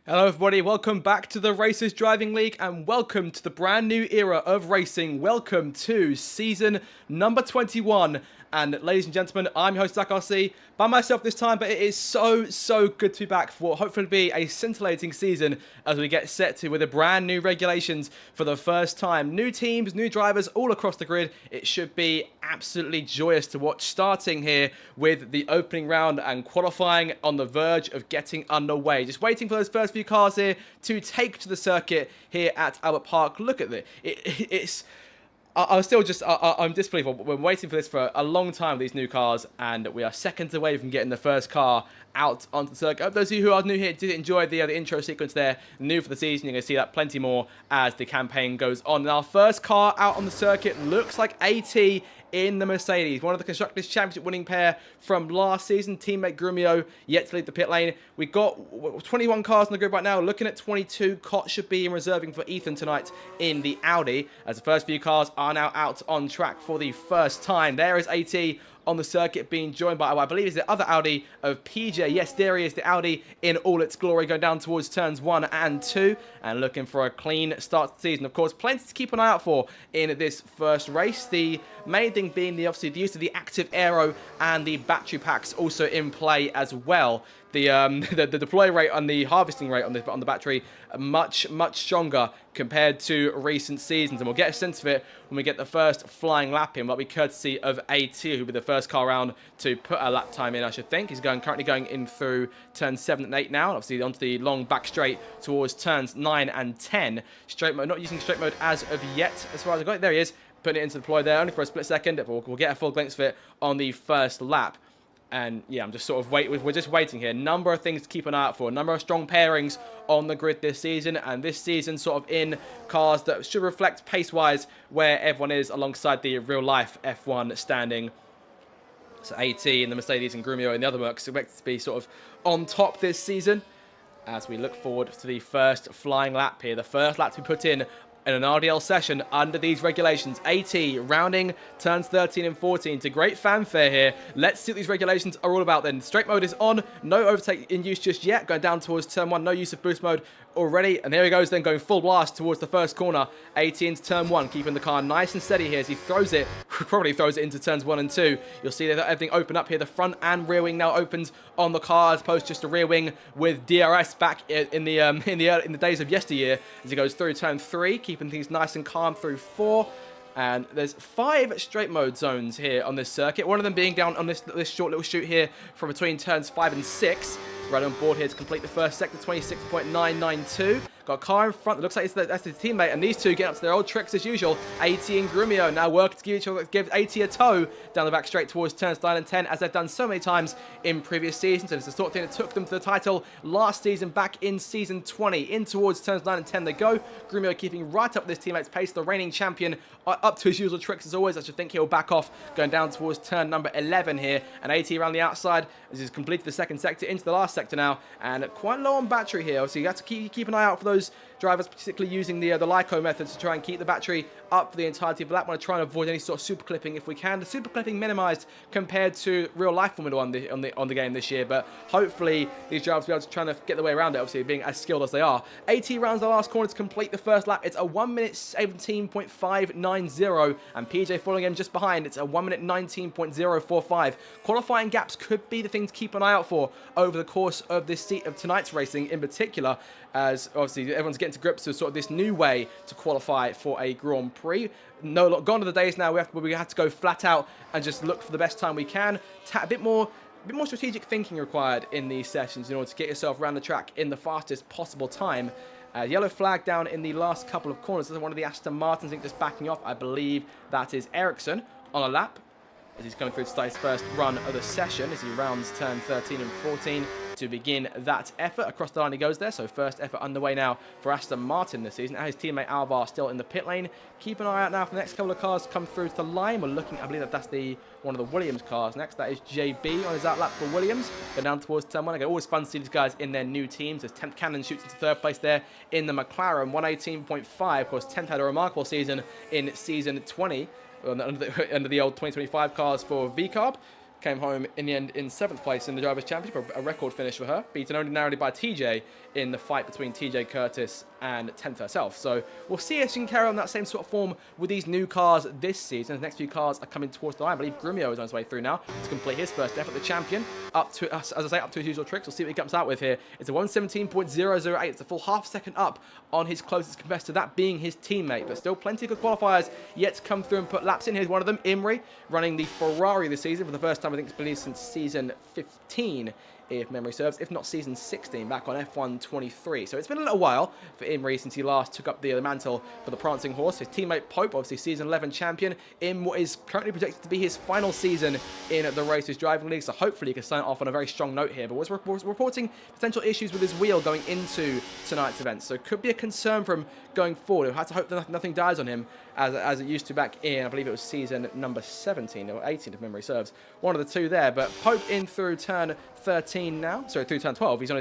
Hello everybody, welcome back to the Racers Driving League and welcome to the brand new era of racing. Welcome to season number 21. And ladies and gentlemen, I'm your host Zach RC, by myself this time, but it is so good to be back for what hopefully will be a scintillating season as we get set to with the brand new regulations for the first time. New teams, new drivers all across the grid. It should be absolutely joyous to watch, starting here with the opening round and qualifying on the verge of getting underway. Just waiting for those first few cars here to take to the circuit here at Albert Park. Look at this. It's... I'm disbelievable. We're waiting for this for a long time, these new cars, and we are seconds away from getting the first car out onto the circuit. Those of you who are new here did enjoy the intro sequence there, new for the season. You're going to see that plenty more as the campaign goes on. And our first car out on the circuit looks like AT in the Mercedes, one of the Constructors' Championship winning pair from last season. Teammate Grumio yet to lead the pit lane. We've got 21 cars on the grid right now. Looking at 22, Cott should be in reserving for Ethan tonight in the Audi, as the first few cars are now out on track for the first time. There is AT on the circuit, being joined by, I believe, is the other Audi of PJ. Yes, there he is, the Audi in all its glory, going down towards turns 1 and 2, and looking for a clean start to the season. Of course, plenty to keep an eye out for in this first race. The main thing being, obviously, the use of the active aero and the battery packs also in play as well. The deploy rate and the harvesting rate on the battery are much stronger compared to recent seasons, and we'll get a sense of it when we get the first flying lap in. That'll be courtesy of AT, who'll be the first car around to put a lap time in, I should think. He's currently going in through turns 7 and 8 now, and obviously onto the long back straight towards turns 9 and 10. Straight mode, not using straight mode as of yet, as far as I got it. There he is, putting it into deploy there, only for a split second. We'll get a full glimpse of it on the first lap. And yeah, I'm just sort of we're just waiting here. Number of things to keep an eye out for. A number of strong pairings on the grid this season. And this season sort of in cars that should reflect pace-wise where everyone is alongside the real-life F1 standing. So AT and the Mercedes and Grumio and the other Mercs expected to be sort of on top this season. As we look forward to the first flying lap here. The first lap to be put in an RDL session under these regulations. AT rounding turns 13 and 14 to great fanfare here. Let's see what these regulations are all about then. Straight mode is on. No overtake in use just yet. Going down towards turn 1. No use of boost mode already. And there he goes then, going full blast towards the first corner. AT into turn 1, keeping the car nice and steady here as he throws it. Probably throws it into turns 1 and 2. You'll see that everything open up here. The front and rear wing now opens on the car as opposed to just a rear wing with DRS back in the days of yesteryear, as he goes through turn 3, keeping things nice and calm through 4. And there's 5 straight mode zones here on this circuit. One of them being down on this short little shoot here from between turns 5 and 6. Right on board here to complete the first sector, 26.992. Got a car in front that looks like that's his teammate, and these two get up to their old tricks as usual. AT and Grumio now work to give AT a tow down the back straight towards turns 9 and 10, as they've done so many times in previous seasons. And it's the sort of thing that took them to the title last season, back in season 20. In towards turns 9 and 10 they go. Grumio keeping right up with his teammate's pace, the reigning champion, up to his usual tricks as always. I should think he'll back off going down towards turn number 11 here. And AT around the outside as he's completed the second sector into the last sector now, and quite low on battery here, so you have to keep an eye out for those drivers, particularly using the LiCo method to try and keep the battery up for the entirety of the lap. Want to try and avoid any sort of super clipping if we can. The super clipping minimized compared to real life Formula 1 on the game this year, but hopefully these drivers will be able to try and get their way around it, obviously being as skilled as they are. AT rounds the last corner to complete the first lap. It's a 1 minute 17.590, and PJ following him just behind. It's a 1 minute 19.045. Qualifying gaps could be the thing to keep an eye out for over the course of this seat of tonight's racing in particular, as obviously everyone's getting to grips with sort of this new way to qualify for a Grand Prix. Gone are the days now where we have to go flat out and just look for the best time we can. A bit more strategic thinking required in these sessions in order to get yourself around the track in the fastest possible time. Yellow flag down in the last couple of corners. This is one of the Aston Martins, I think, just backing off. I believe that is Ericsson on a lap, as he's coming through to start his first run of the session as he rounds turn 13 and 14 to begin that effort. Across the line he goes there, so first effort underway now for Aston Martin this season. Now his teammate Alvar still in the pit lane. Keep an eye out now for the next couple of cars to come through to the line. We're looking, I believe that's one of the Williams cars next. That is JB on his outlap for Williams. Go down towards turn 1. Again, always fun to see these guys in their new teams, as 10th Cannon shoots into third place there in the McLaren, 118.5. Of course, 10th had a remarkable season in season 20 under the old 2025 cars for VCarb. came home in the end in 7th place in the Drivers' Championship, a record finish for her, beaten only narrowly by TJ in the fight between TJ Curtis and 10th herself. So we'll see if she can carry on that same sort of form with these new cars this season. The next few cars are coming towards the line. I believe Grumio is on his way through now to complete his first death at the champion. Up to, as I say, up to his usual tricks. We'll see what he comes out with here. It's a 1:17.008. It's a full half second up on his closest competitor, that being his teammate. But still plenty of good qualifiers yet to come through and put laps in. Here's one of them, Imri, running the Ferrari this season for the first time, I think it's believed, since season 15. If memory serves, if not season 16, back on F1 23. So it's been a little while for Imri since he last took up the mantle for the Prancing Horse. His teammate Pope, obviously season 11 champion, in what is currently projected to be his final season in the Racers Driving League. So hopefully he can sign off on a very strong note here. But was reporting potential issues with his wheel going into tonight's event. So it could be a concern for him going forward. We'll have to hope that nothing dies on him as it used to back in, I believe it was season number 17 or 18 if memory serves. One of the two there. But Pope in through turn 13 now. Sorry, through turn 12. He's on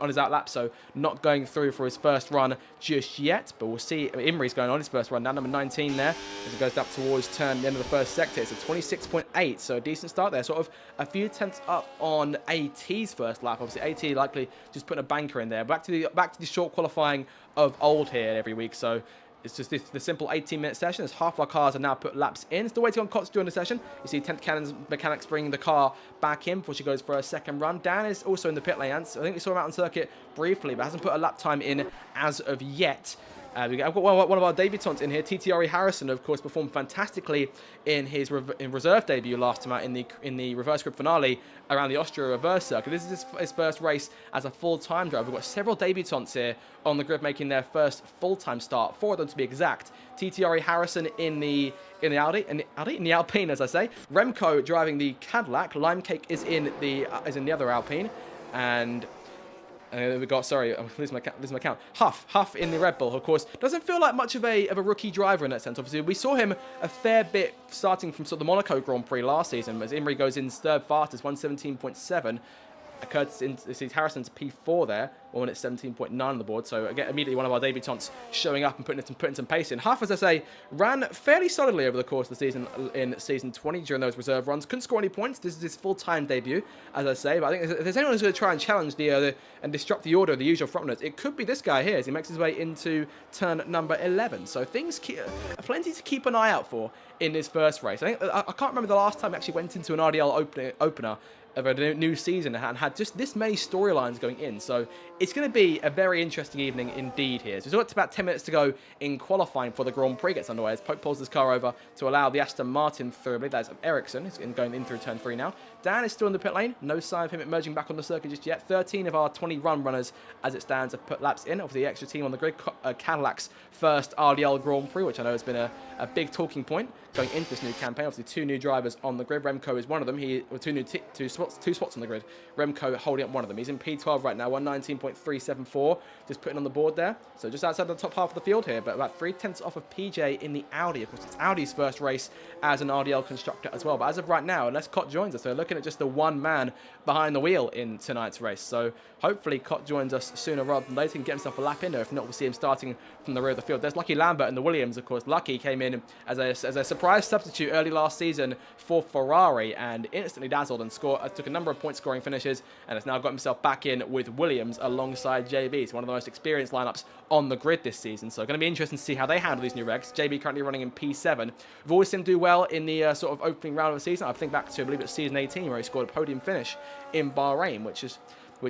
his out lap, so not going through for his first run just yet. But we'll see. Imri's going on his first run now, number 19 there, as it goes up towards the end of the first sector. It's a 26.8, so a decent start there. Sort of a few tenths up on AT's first lap. Obviously, AT likely just putting a banker in there. Back to the short qualifying of old here every week. So it's just the simple 18-minute session as half our cars are now put laps in. Still waiting on Cots during the session. You see 10th Cannon's mechanics bringing the car back in before she goes for a second run. Dan is also in the pit lane. I think we saw him out on circuit briefly, but hasn't put a lap time in as of yet. I've got one of our debutantes in here, TTRE Harrison, of course, performed fantastically in his reserve debut last time out in the reverse grid finale around the Austria reverse circuit. This is his first race as a full-time driver. We've got several debutantes here on the grid making their first full-time start, 4 of them to be exact. TTRE Harrison in the Alpine, as I say. Remco driving the Cadillac. Limecake is in the other Alpine, and we got, sorry, I'm losing my count. Huff in the Red Bull, of course, doesn't feel like much of a rookie driver in that sense. Obviously, we saw him a fair bit starting from sort of the Monaco Grand Prix last season, as Imri goes in third fastest, 1:17.7. Curtis Harrison's P4 there, 1 minute 17.9 on the board. So again, immediately one of our debutantes showing up and putting some pace in. Huff, as I say, ran fairly solidly over the course of the season in season 20 during those reserve runs. Couldn't score any points. This is his full-time debut, as I say. But I think if there's anyone who's going to try and challenge and disrupt the order of the usual frontrunners, it could be this guy here as he makes his way into turn number 11. So things plenty to keep an eye out for in this first race. I can't remember the last time I actually went into an RDL opener of a new season and had just this many storylines going in. So it's going to be a very interesting evening indeed here. So we've got about 10 minutes to go in qualifying for the Grand Prix gets underway as Pope pulls his car over to allow the Aston Martin through. I believe that's Ericsson. He's going in through turn 3 now. Dan is still in the pit lane. No sign of him emerging back on the circuit just yet. 13 of our 20 run runners as it stands have put laps in. Obviously the extra team on the grid, Cadillac's first RDL Grand Prix, which I know has been a big talking point going into this new campaign. Obviously 2 new drivers on the grid. Remco is one of them. Two spots on the grid. Remco holding up one of them. He's in P12 right now, 119.374. Just putting on the board there. So just outside the top half of the field here, but about 3/10 off of PJ in the Audi. Of course, it's Audi's first race as an RDL constructor as well. But as of right now, unless Cott joins us, they're looking at just the one man behind the wheel in tonight's race. So hopefully Cott joins us sooner rather than later and get himself a lap in there. If not, we'll see him starting from the rear of the field. There's Lucky Lambert in the Williams, of course. Lucky came in as a surprise substitute early last season for Ferrari and instantly dazzled and took a number of point scoring finishes and has now got himself back in with Williams alongside JB. It's one of the most experienced lineups on the grid this season. So going to be interesting to see how they handle these new regs. JB currently running in P7. We've always seen him do well in the sort of opening round of the season. I think back to, I believe it's season 18 where he scored a podium finish in Bahrain, which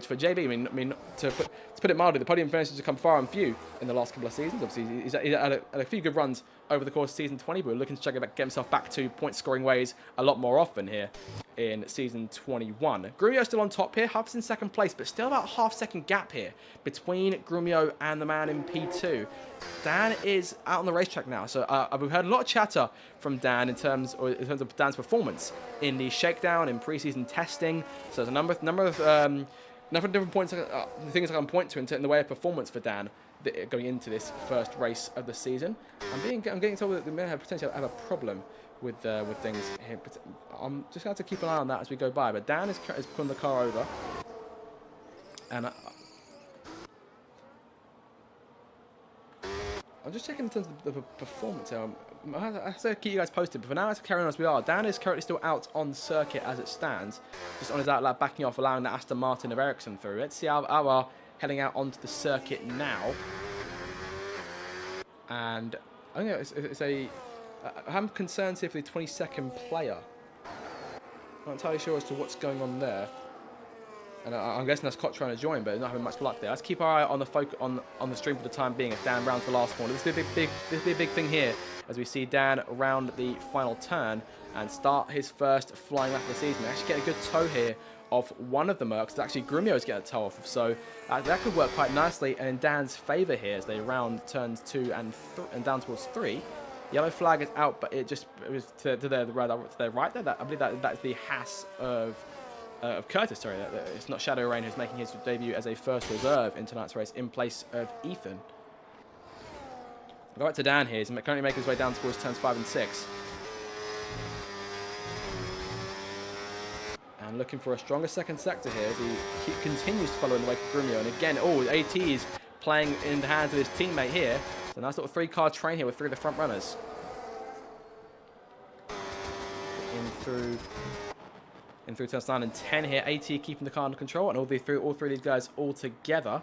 for JB, I mean, to put it mildly, the podium finishes have come far and few in the last couple of seasons. Obviously, he's had a few good runs over the course of season 20, but we're looking to try to get himself back to point-scoring ways a lot more often here in season 21. Grumio still on top here. Huff's in second place, but still about a half-second gap here between Grumio and the man in P2. Dan is out on the racetrack now, so we've heard a lot of chatter from Dan in terms of Dan's performance in the shakedown, in preseason testing. So there's a number of different points, things I can point to in the way of performance for Dan going into this first race of the season. I'm getting told that they may potentially have a problem with things here, but I'm just going to have to keep an eye on that as we go by. But Dan is pulling the car over, and I'm just checking in terms of the performance here. I say keep you guys posted, but for now, let's carry on as we are. Dan is currently still out on circuit as it stands, just on his outlap, backing off, allowing the Aston Martin of Ericsson through. Let's see how Alvar heading out onto the circuit now. And I think I'm concerned here for the 22nd player. I'm not entirely sure as to what's going on there. And I'm guessing that's Koch trying to join, but not having much luck there. Let's keep our eye on the stream for the time being as Dan rounds the last corner. This will be a big thing here as we see Dan round the final turn and start his first flying lap of the season. Actually get a good toe here of one of the Mercs. It's actually Grumio's get a toe off of, so that could work quite nicely and in Dan's favour here as they round turns 2 and down towards 3. Yellow flag is out, but it was to their right there. I believe that's the Haas of Curtis, sorry. It's not Shadow Rain who's making his debut as a first reserve in tonight's race in place of Ethan. Go back to Dan here. He's currently making his way down towards turns 5 and 6. And looking for a stronger second sector here as he continues to follow in the wake of Grumio. And again, AT is playing in the hands of his teammate here. So nice little 3-car train here with 3 of the front runners. In through turns 9 and 10 here. AT keeping the car under control and all three of these guys all together.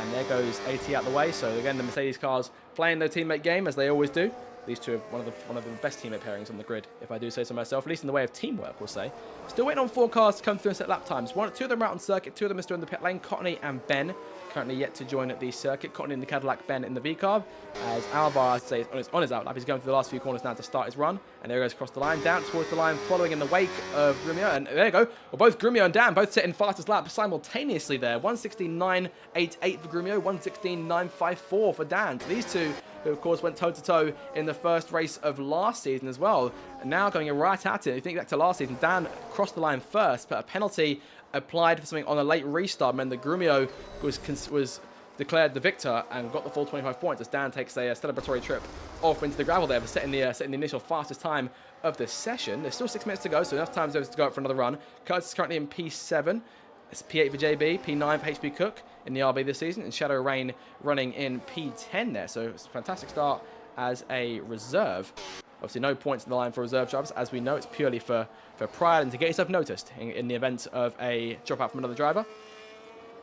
And there goes AT out the way. So again, the Mercedes cars playing their teammate game as they always do. These two are one of the best teammate pairings on the grid, if I do say so myself, at least in the way of teamwork, we'll say. Still waiting on 4 cars to come through and set lap times. 2 of them are out on circuit, 2 of them are still in the pit lane. Cottony and Ben currently yet to join at the circuit. Cottony in the Cadillac, Ben in the V-Carb. As Alvar, as I say, on his outlap, he's going through the last few corners now to start his run. And there he goes across the line, down towards the line, following in the wake of Grumio. And there you go. Well, both Grumio and Dan both setting fastest lap simultaneously there. 1:16.988 for Grumio, 1:16.954 for Dan. So these two, who of course went toe-to-toe in the first race of last season as well, and now going right at it. If you think back to last season, Dan crossed the line first, but a penalty applied for something on a late restart meant that Grumio was declared the victor and got the full 25 points as Dan takes a celebratory trip off into the gravel there for setting the initial fastest time of the session. There's still 6 minutes to go, so enough time to go out for another run. Curtis is currently in P7. It's P8 for JB, P9 for HB Cook in the RB this season, and Shadow Rain running in P10 there. So it's a fantastic start as a reserve. Obviously no points in the line for reserve drivers. As we know, it's purely for pride and to get yourself noticed in the event of a dropout from another driver.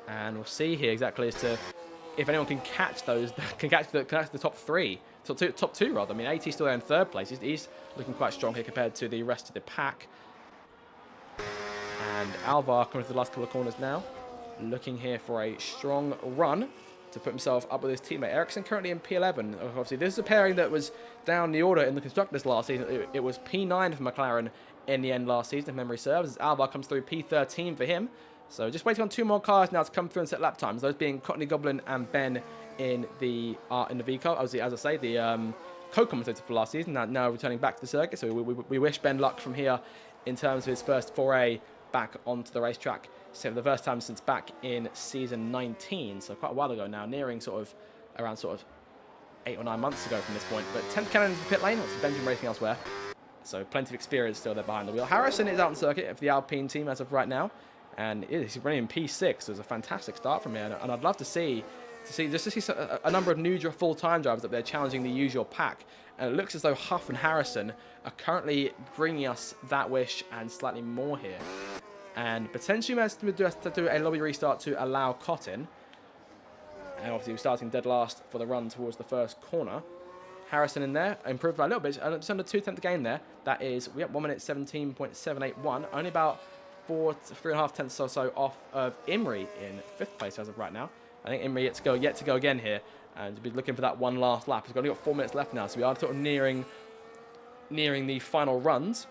And we'll see here exactly as to if anyone can catch those, can catch the top 3. Top two rather. I mean, AT still there in 3rd place. He's looking quite strong here compared to the rest of the pack. And Alvar coming to the last couple of corners now, looking here for a strong run to put himself up with his teammate. Ericsson currently in P11. Obviously, this is a pairing that was down the order in the Constructors last season. It was P9 for McLaren in the end last season, if memory serves, as Alvar comes through P13 for him. So just waiting on 2 more cars now to come through and set lap times. Those being Cottony Goblin and Ben in the V-car. Obviously, as I say, the co-commentator for last season, now returning back to the circuit. So we wish Ben luck from here in terms of his first foray back onto the racetrack. So for the first time since back in season 19, so quite a while ago now, nearing around 8 or 9 months ago from this point. But 10th Cannon into the pit lane, obviously Ben's been racing elsewhere, so plenty of experience still there behind the wheel. Harrison is out on circuit for the Alpine team as of right now, and he's running in P6, so it's a fantastic start from here, and I'd love to see a number of new full-time drivers up there challenging the usual pack. And it looks as though Huff and Harrison are currently bringing us that wish and slightly more here. And potentially has to do a lobby restart to allow Cotton. And obviously we're starting dead last for the run towards the first corner. Harrison in there, improved by a little bit, just under 2/10 gain there. That is, we have 1 minute 17.781, only about 3.5 tenths or so off of Imri in 5th place as of right now. I think Imri yet to go again here, and to be looking for that one last lap. He's only got 4 minutes left now, so we are sort of nearing the final runs.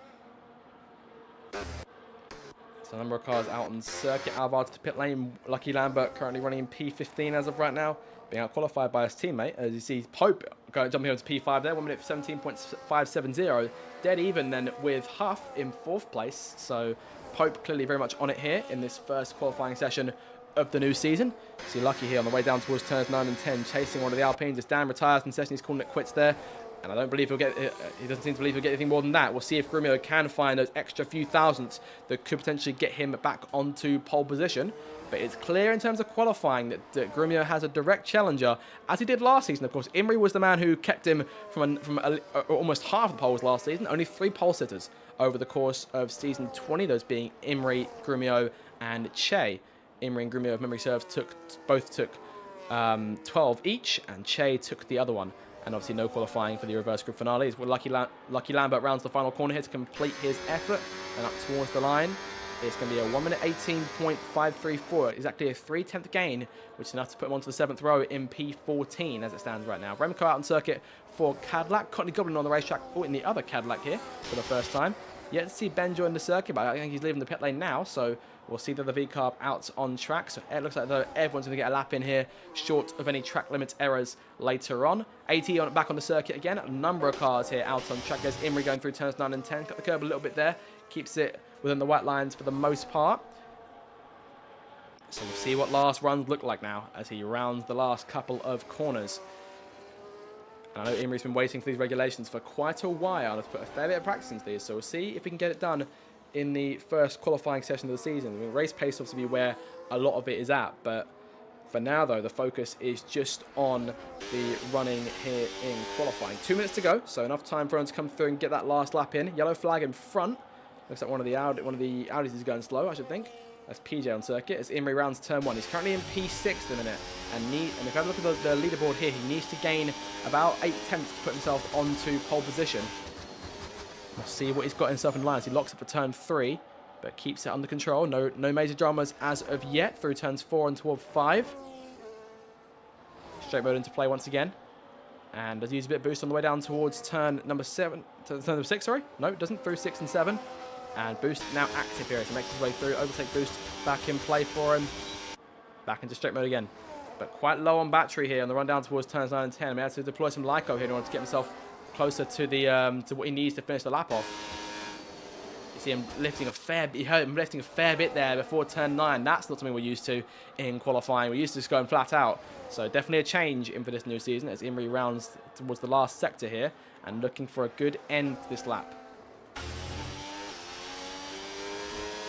So a number of cars out on circuit. Alvar to pit lane. Lucky Lambert currently running in P15 as of right now, being out qualified by his teammate. As you see, Pope jumping over to P5 there, 1 minute 17.570. Dead even then with Huff in 4th place. So Pope clearly very much on it here in this first qualifying session of the new season. See Lucky here on the way down towards turns 9 and 10, chasing one of the Alpines as Dan retires from the session. He's calling it quits there. And I don't believe he doesn't seem to believe he'll get anything more than that. We'll see if Grumio can find those extra few thousandths that could potentially get him back onto pole position. But it's clear in terms of qualifying that Grumio has a direct challenger, as he did last season. Of course, Imri was the man who kept him from almost half the poles last season. Only 3 pole sitters over the course of season 20, those being Imri, Grumio, and Che. Imri and Grumio, if memory serves, both took 12 each, and Che took the other one. And obviously no qualifying for the reverse group finale. It's Lucky Lambert rounds the final corner here to complete his effort. And up towards the line, it's going to be a 1 minute 18.534. Exactly a 3/10 gain, which is enough to put him onto the 7th row in P14 as it stands right now. Remco out on circuit for Cadillac. Courtney Goblin on the racetrack in the other Cadillac here for the first time. Yet to see Ben join the circuit, but I think he's leaving the pit lane now, so we'll see the V-Carb out on track. So it looks like though everyone's going to get a lap in here, short of any track limit errors later on. AT back on the circuit again. A number of cars here out on track. There's Imri going through turns 9 and 10. Cut the curb a little bit there. Keeps it within the white lines for the most part. So we'll see what last runs look like now as he rounds the last couple of corners. And I know Imri's been waiting for these regulations for quite a while. Let's put a fair bit of practice into these, so we'll see if we can get it done in the first qualifying session of the season. I mean, race pace obviously be where a lot of it is at, but for now though, the focus is just on the running here in qualifying. 2 minutes to go, so enough time for everyone to come through and get that last lap in. Yellow flag in front. Looks like one of the Audis is going slow, I should think. That's PJ on circuit as Imri rounds turn 1. He's currently in P6 at the minute. And if I look at the leaderboard here, he needs to gain about 8 tenths to put himself onto pole position. We'll see what he's got himself in line as he locks up for turn 3, but keeps it under control. No major dramas as of yet through turns 4 and toward 5. Straight mode into play once again. And does use a bit of boost on the way down towards turn number 7. Turn number 6, sorry. No, it doesn't, through 6 and 7. And Boost now active here as he makes his way through. Overtake Boost back in play for him. Back into straight mode again. But quite low on battery here on the run down towards turns 9 and 10. He has to deploy some Lyco here in order to get himself closer to the to what he needs to finish the lap off. You see him lifting a fair bit. You heard him lifting a fair bit there before turn 9. That's not something we're used to in qualifying. We're used to just going flat out. So definitely a change in for this new season as Imri rounds towards the last sector here and looking for a good end to this lap.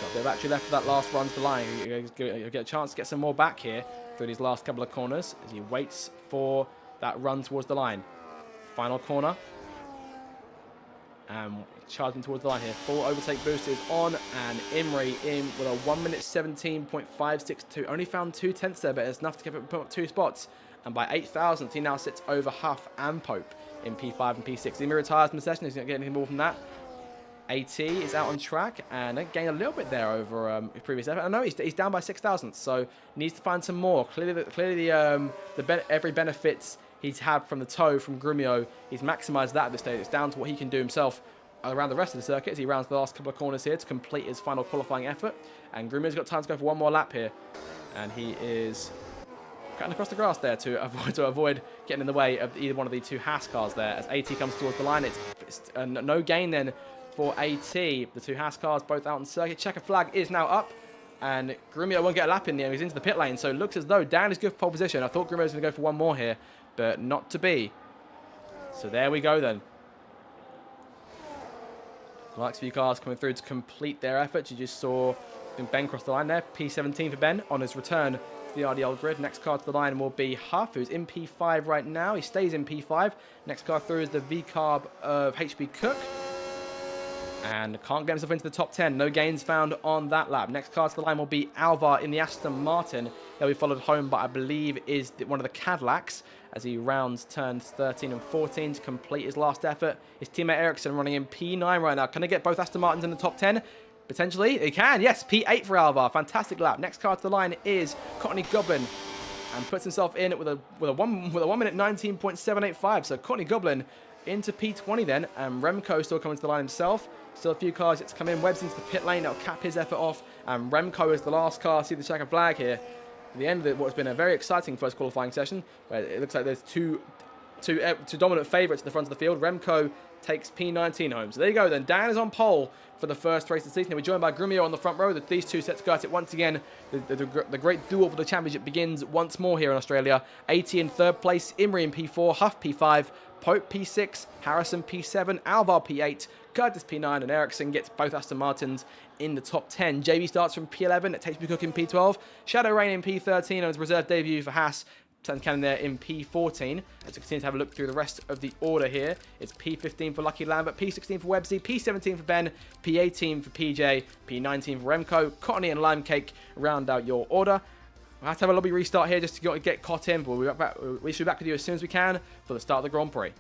Got a bit of battery left for that last run to the line. You'll get a chance to get some more back here through these last couple of corners as he waits for that run towards the line. Final corner. And charging towards the line here. Full overtake boost is on, and Imri in with a 1 minute 17.562. Only found 2 tenths there, but it's enough to put up 2 spots. And by 8 thousandths, he now sits over Huff and Pope in P5 and P6. Imri retires from the session. He's not getting anything more from that. AT is out on track and gained a little bit there over his previous effort. I know he's down by 6 thousandths, so needs to find some more. Clearly, every benefits he's had from the toe from Grumio, he's maximised that at this stage. It's down to what he can do himself around the rest of the circuit as he rounds the last couple of corners here to complete his final qualifying effort. And Grumio's got time to go for one more lap here, and he is cutting across the grass there to avoid getting in the way of either one of the 2 Haas cars there. As AT comes towards the line, it's no gain then for AT. The 2 Haas cars both out on circuit. Checker flag is now up, and Grumio won't get a lap in there. He's into the pit lane, so it looks as though Dan is good for pole position. I thought Grumio was going to go for one more here, but not to be. So there we go then. The next few cars coming through to complete their efforts. You just saw Ben cross the line there. P17 for Ben on his return to the RDL grid. Next car to the line will be Huff, who's in P5 right now. He stays in P5. Next car through is the V-Carb of HB Cook. And can't get himself into the top 10. No gains found on that lap. Next car to the line will be Alvar in the Aston Martin. He'll be followed home by, I believe, is one of the Cadillacs as he rounds turns 13 and 14 to complete his last effort. His teammate Ericsson running in P9 right now. Can they get both Aston Martins in the top 10? Potentially. They can. Yes, P8 for Alvar. Fantastic lap. Next car to the line is Courtney Goblin and puts himself in with a 1 minute 19.785. So Courtney Goblin into P20 then, and Remco still coming to the line himself. Still a few cars yet to come in. Webb's into the pit lane. That'll cap his effort off. And Remco is the last car. See the checker flag here. At the end of what has been a very exciting first qualifying session, where it looks like there's two dominant favourites at the front of the field. Remco takes P19 home. So there you go then. Dan is on pole for the first race of the season. We're joined by Grumio on the front row. These 2 sets go at it once again. The great duel for the championship begins once more here in Australia. AT in 3rd place. Imri in P4. Huff P5. Pope P6, Harrison P7, Alvar P8, Curtis P9, and Ericsson gets both Aston Martins in the top 10. JB starts from P11, Takesby Cook in P12, Shadow Rain in P13 on his reserve debut for Haas, Cannon there in P14. As we continue to have a look through the rest of the order here, it's P15 for Lucky Lambert, P16 for Websy, P17 for Ben, P18 for PJ, P19 for Remco, Cottony and Lime Cake round out your order. We'll have to have a lobby restart here just to get caught in, but we should be back with you as soon as we can for the start of the Grand Prix.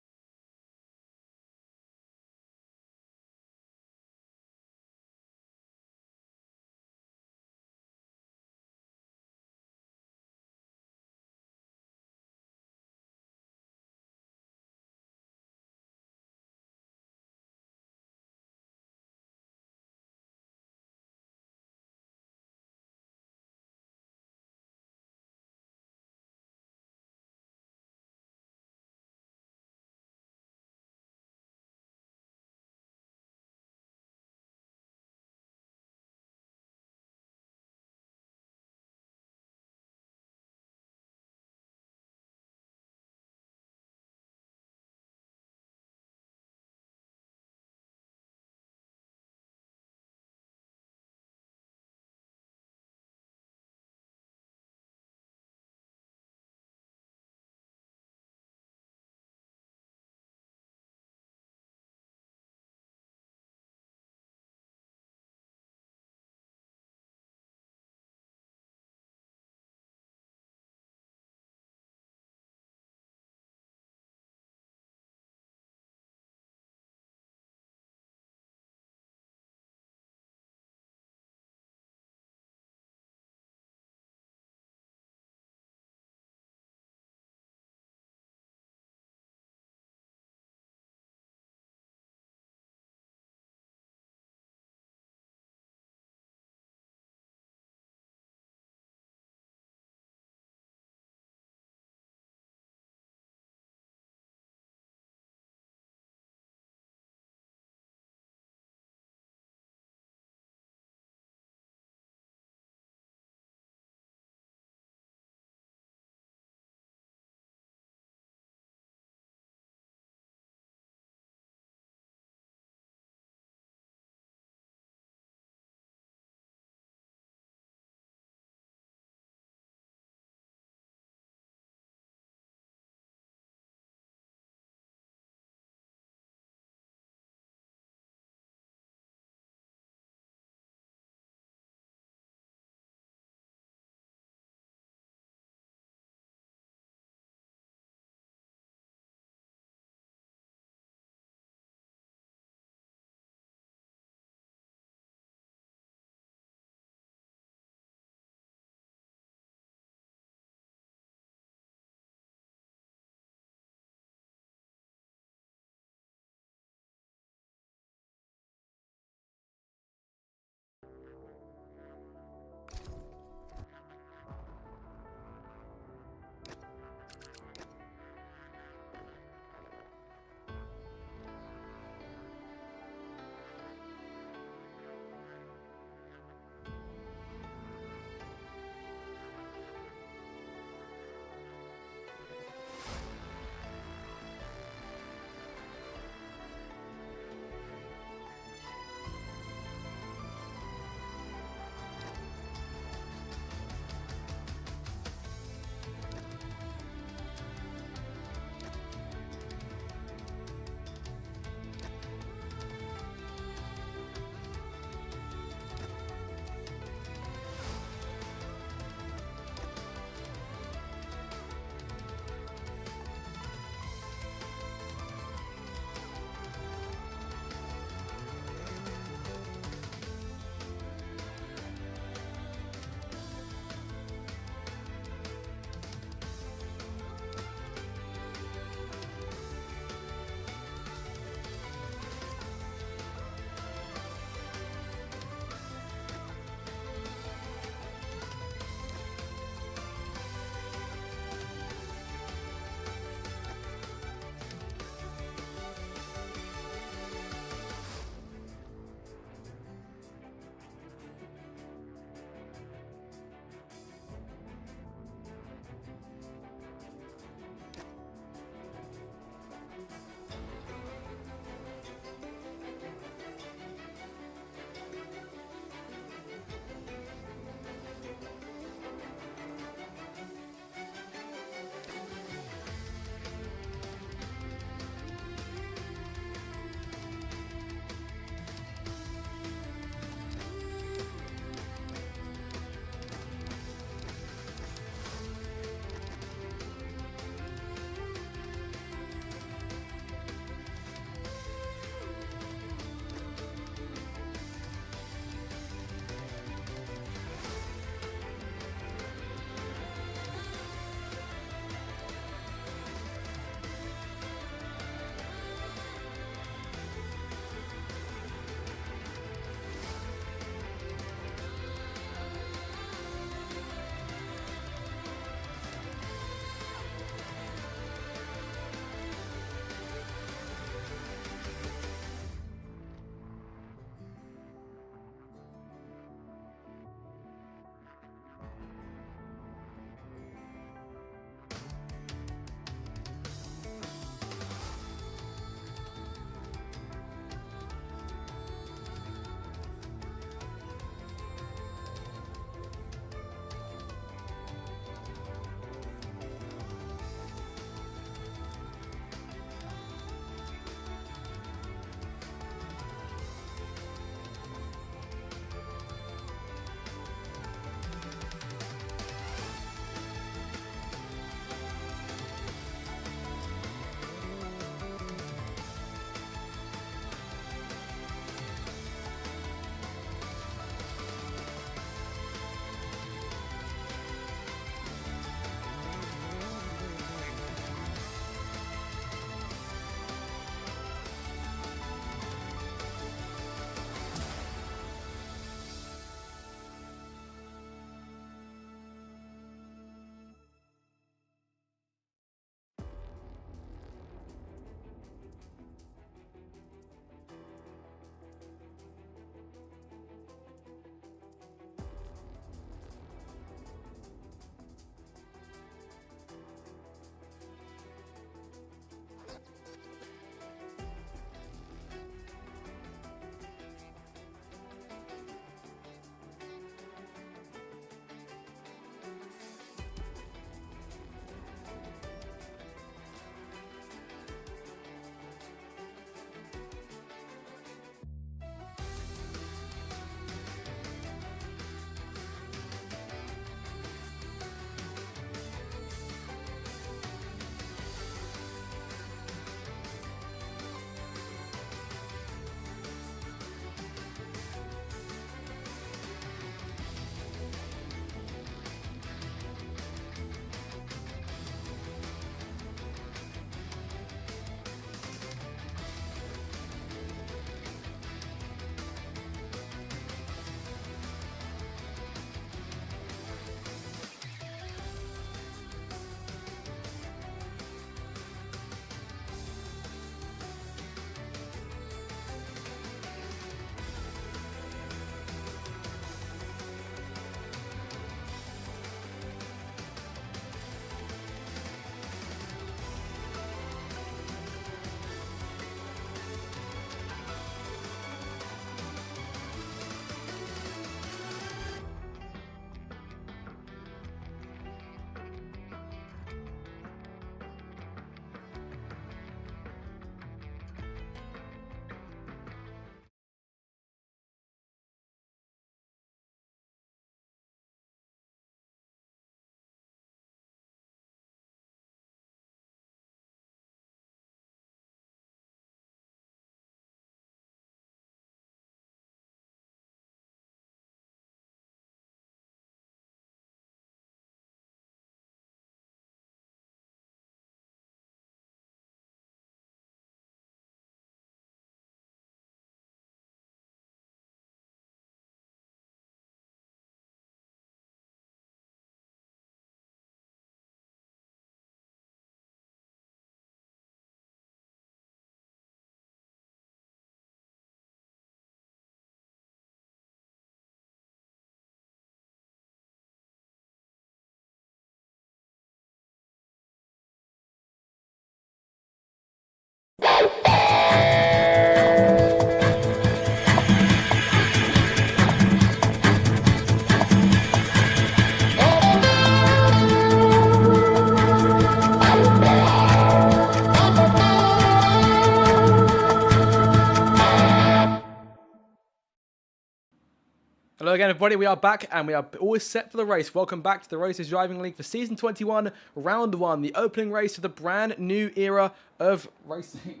Hello again, everybody. We are back and we are always set for the race. Welcome back to the Racers Driving League for Season 21, Round 1, the opening race of the brand new era of racing.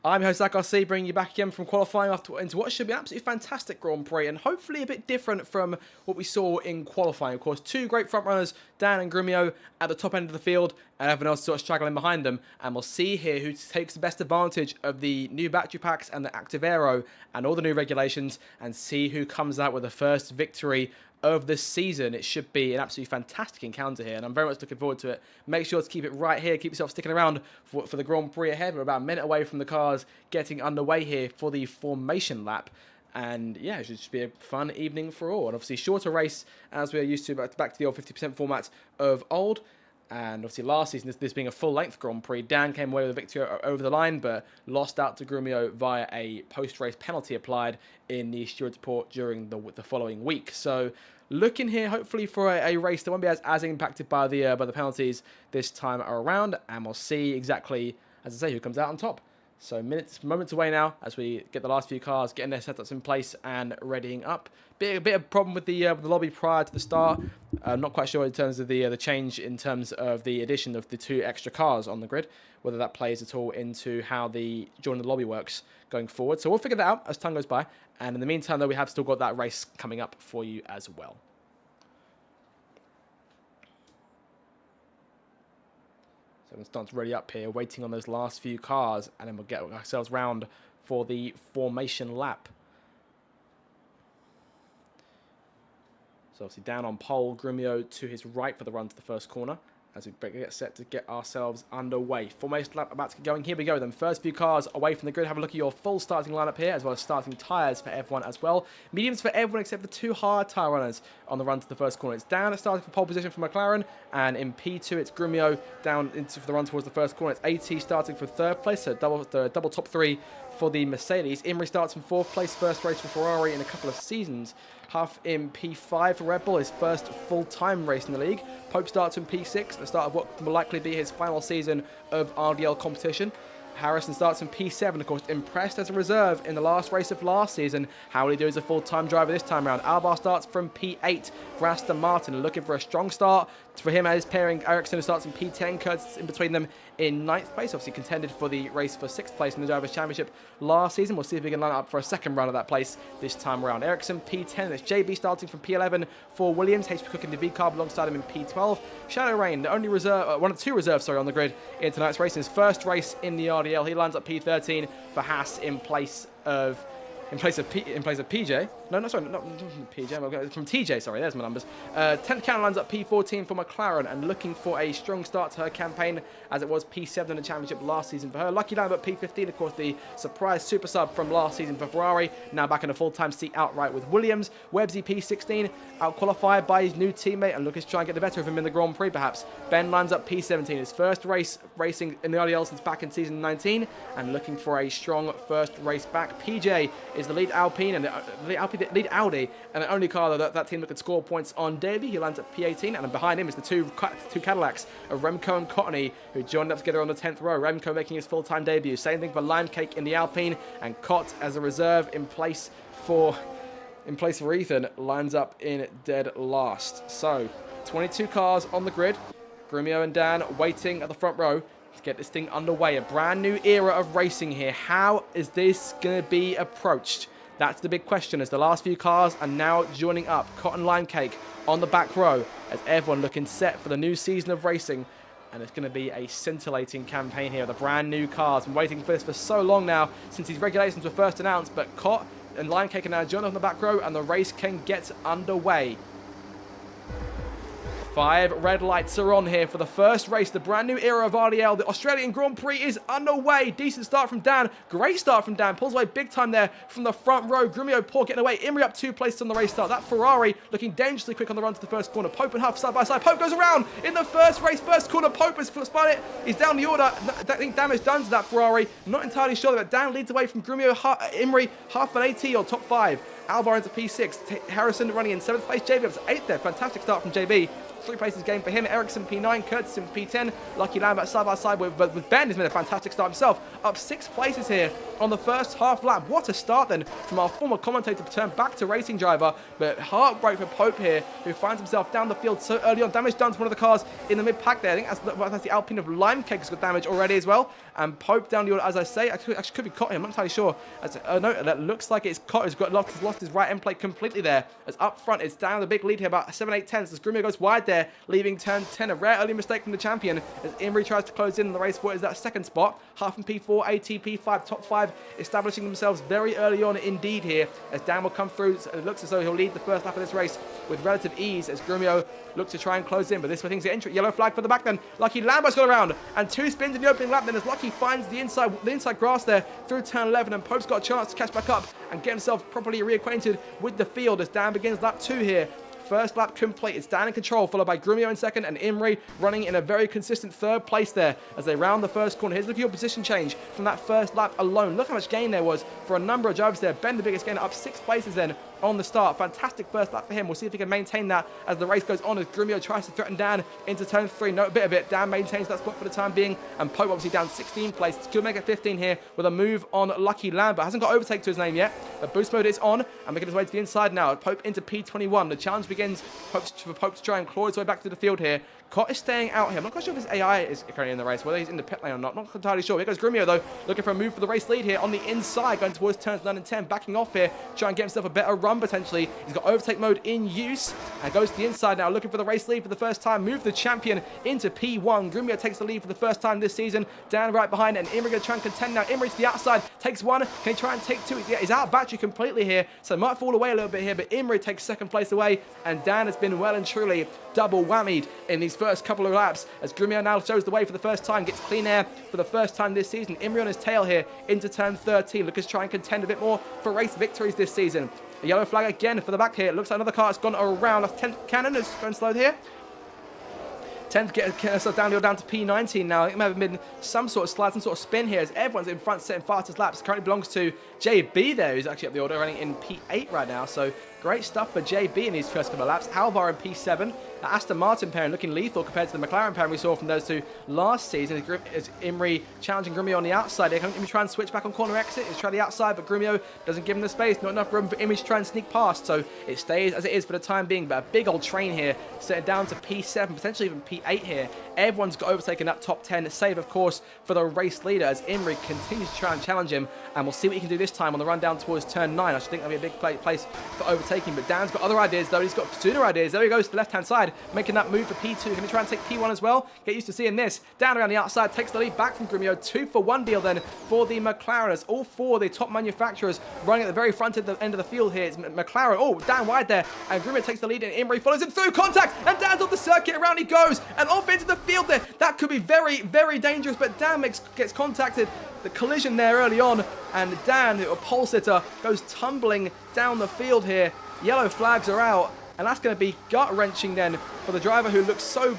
I'm your host, Zach RC, bringing you back again from qualifying into what should be an absolutely fantastic Grand Prix and hopefully a bit different from what we saw in qualifying. Of course, two great front runners, Dan and Grumio, at the top end of the field, and everyone else sort of struggling behind them. And we'll see here who takes the best advantage of the new battery packs and the Active Aero and all the new regulations, and see who comes out with the first victory of this season. It should be an absolutely fantastic encounter here, and I'm very much looking forward to it. Make sure to keep it right here. Keep yourself sticking around for the Grand Prix ahead. We're about a minute away from the cars getting underway here for the formation lap. And yeah, it should just be a fun evening for all. And obviously, shorter race as we're used to, back to the old 50% format of old. And obviously last season, this being a full-length Grand Prix, Dan came away with a victory over the line, but lost out to Grumio via a post-race penalty applied in the stewards' report during the following week. So looking here, hopefully, for a race that won't be as impacted by the penalties this time around, and we'll see exactly, as I say, who comes out on top. So moments away now as we get the last few cars, getting their setups in place and readying up. A bit of problem with the lobby prior to the start. I'm not quite sure in terms of the change in terms of the addition of the 2 extra cars on the grid, whether that plays at all into how the joining the lobby works going forward. So we'll figure that out as time goes by. And in the meantime, though, we have still got that race coming up for you as well. So we'll start to ready up here, waiting on those last few cars, and then we'll get ourselves round for the formation lap. So obviously down on pole, Grumio to his right for the run to the first corner as we get set to get ourselves underway. Formation lap about to get going. Here we go then. First few cars away from the grid. Have a look at your full starting lineup here, as well as starting tyres for everyone as well. Mediums for everyone except for 2 hard tyre runners on the run to the first corner. It's Dan starting for pole position for McLaren, and in P2 it's Grumio down for the run towards the first corner. It's AT starting for 3rd place, so double top 3 for the Mercedes. Imri starts from 4th place, first race for Ferrari in a couple of seasons. Huff in P5 for Red Bull, his first full-time race in the league. Pope starts in P6, the start of what will likely be his final season of RDL competition. Harrison starts in P7, of course, impressed as a reserve in the last race of last season. How will he do as a full-time driver this time around? Alvar starts from P8 for Aston Martin, looking for a strong start for him as pairing. Ericsson starts in P10, Kurtz in between them in 9th place, obviously contended for the race for 6th place in the Drivers' Championship last season. We'll see if we can line up for a second run of that place this time around. Ericsson P10, it's JB starting from P11 for Williams, HP Cook in the V-Carb alongside him in P12. Shadow Rain, the only reserve, one of 2 reserves, on the grid in tonight's race. His first race in the RDL, he lines up P13 for Haas in place of PJ. No, sorry, not PJ. From TJ, sorry, there's my numbers. 10th count lines up P14 for McLaren, and looking for a strong start to her campaign, as it was P7 in the championship last season for her. Lucky line up P15, of course, the surprise super sub from last season for Ferrari, now back in a full-time seat outright with Williams. Webbsy P16, out-qualified by his new teammate, and looking to try and get the better of him in the Grand Prix, perhaps. Ben lines up P17, his first race racing in the RDL since back in season 19, and looking for a strong first race back. PJ is the lead Alpine and the lead Audi, and the only car that team that could score points on daily. He lands at P18, and behind him is the two Cadillacs of Remco and Cottony, who joined up together on the 10th row. Remco making his full-time debut. Same thing for Lime Cake in the Alpine, and Cott as a reserve in place for Ethan lines up in dead last. So 22 cars on the grid. Grumio and Dan waiting at the front row to get this thing underway. A brand new era of racing here. How is this going to be approached? That's the big question, as the last few cars are now joining up. Cotton Lime Cake on the back row, as everyone looking set for the new season of racing. And it's going to be a scintillating campaign here. The brand new cars. Been waiting for this for so long now, since these regulations were first announced. But Cot and Lime Cake are now joined up on the back row, and the race can get underway. 5 red lights are on here for the first race, the brand new era of RDL. The Australian Grand Prix is underway. Decent start from Dan. Great start from Dan. Pulls away big time there from the front row. Grumio poor getting away. Imri up 2 places on the race start. That Ferrari looking dangerously quick on the run to the first corner. Pope and Huff side by side. Pope goes around in the first race. First corner, Pope has spun it. He's down the order. I think damage done to that Ferrari. Not entirely sure, but Dan leads away from Grumio, Imri, Huff and AT on top 5. Alvar into P6. Harrison running in 7th place. JB up to 8th there. Fantastic start from JB. 3 places game for him. Ericsson P9, Curtis in P10. Lucky Lambert side by side with Ben. He's made a fantastic start himself. Up 6 places here on the first half lap. What a start then from our former commentator to turn back to racing driver. But heartbreak for Pope here, who finds himself down the field so early on. Damage done to one of the cars in the mid-pack there. I think that's the Alpine of Lime Cake has got damage already as well. And Pope down the order, as I say, actually could be caught here. I'm not entirely sure. No, that looks like it's caught. He's lost his right end plate completely there. As up front, it's down the big lead here, about 7-8 tenths. As Grumio goes wide there, leaving turn 10. A rare early mistake from the champion. As Imrie tries to close in the race for it is that second spot. Huff and P4, ATP 5, top 5, establishing themselves very early on indeed here. As Dan will come through, it looks as though he'll lead the first lap of this race with relative ease. As Grumio looks to try and close in, but this way things get interesting. Yellow flag for the back then. Lucky Lambert's got around, and 2 spins in the opening lap then as Lucky finds the inside grass there through turn 11, and Pope's got a chance to catch back up and get himself properly reacquainted with the field as Dan begins lap 2 here. First lap complete. It's Dan in control, followed by Grumio in second, and Imrie running in a very consistent third place there as they round the first corner. Here's a look at your position change from that first lap alone. Look how much gain there was for a number of drivers there. Ben, the biggest gainer, up 6 places then on the start. Fantastic first lap for him. We'll see if he can maintain that as the race goes on, as Grumio tries to threaten Dan into turn 3. No bit of it. Dan maintains that spot for the time being, and Pope obviously down 16 places. Could make it 15 here with a move on Lucky Lambert. Hasn't got overtake to his name yet, but boost mode is on and making his way to the inside now. Pope into P21. The challenge begins for Pope to try and claw his way back to the field here. Cott is staying out here. I'm not quite sure if his AI is currently in the race, whether he's in the pit lane or not. Not entirely sure. Here goes Grumio, though, looking for a move for the race lead here on the inside, going towards turns 9 and 10, backing off here, trying to get himself a better run potentially. He's got overtake mode in use and goes to the inside now, looking for the race lead for the first time. Move the champion into P1. Grumio takes the lead for the first time this season. Dan right behind, and Imrie going to try and contend now. Imrie to the outside, takes 1. Can he try and take 2? Yeah, he's out of battery completely here, so might fall away a little bit here, but Imrie takes second place away, and Dan has been well and truly double whammied in these first couple of laps as Grumio now shows the way for the first time, gets clean air for the first time this season. Imrie on his tail here into turn 13, looking to try and contend a bit more for race victories this season. A yellow flag again for the back here. It looks like another car has gone around. That's 10th Cannon is going slow here. 10 to get us down to P19 now. I think there may have been some sort of slide, some sort of spin here as everyone's in front setting fastest laps. Currently belongs to JB there, who's actually up the order, running in P8 right now. So great stuff for JB in these first couple of laps. Alvar in P7. Aston Martin pairing looking lethal compared to the McLaren pairing we saw from those two last season. As Imrie challenging Grumio on the outside. Here, Imrie try and switch back on corner exit. He's trying the outside, but Grumio doesn't give him the space. Not enough room for Imrie to try and sneak past. So it stays as it is for the time being. But a big old train here, setting down to P7, potentially even P8 here. Everyone's got overtaken that top 10, save of course for the race leader as Imrie continues to try and challenge him, and we'll see what he can do this time on the run down towards turn 9. I should think that'll be a big place for overtaking, but Dan's got other ideas though. He's got sooner ideas. There he goes to the left hand side, making that move for P2. Can he try and take P1 as well? Get used to seeing this. Dan around the outside takes the lead back from Grumio. 2-for-1 deal then for the McLaren, as all 4 of the top manufacturers running at the very front end of the field here. It's McLaren. Oh, Dan wide there, and Grumio takes the lead, and Imrie follows him through contact, and Dan's off the circuit. Around he goes and off into the field there. That could be very, very dangerous, but Dan gets contacted. The collision there early on, and Dan, a pole sitter, goes tumbling down the field here. Yellow flags are out, and that's going to be gut-wrenching then for the driver who looks so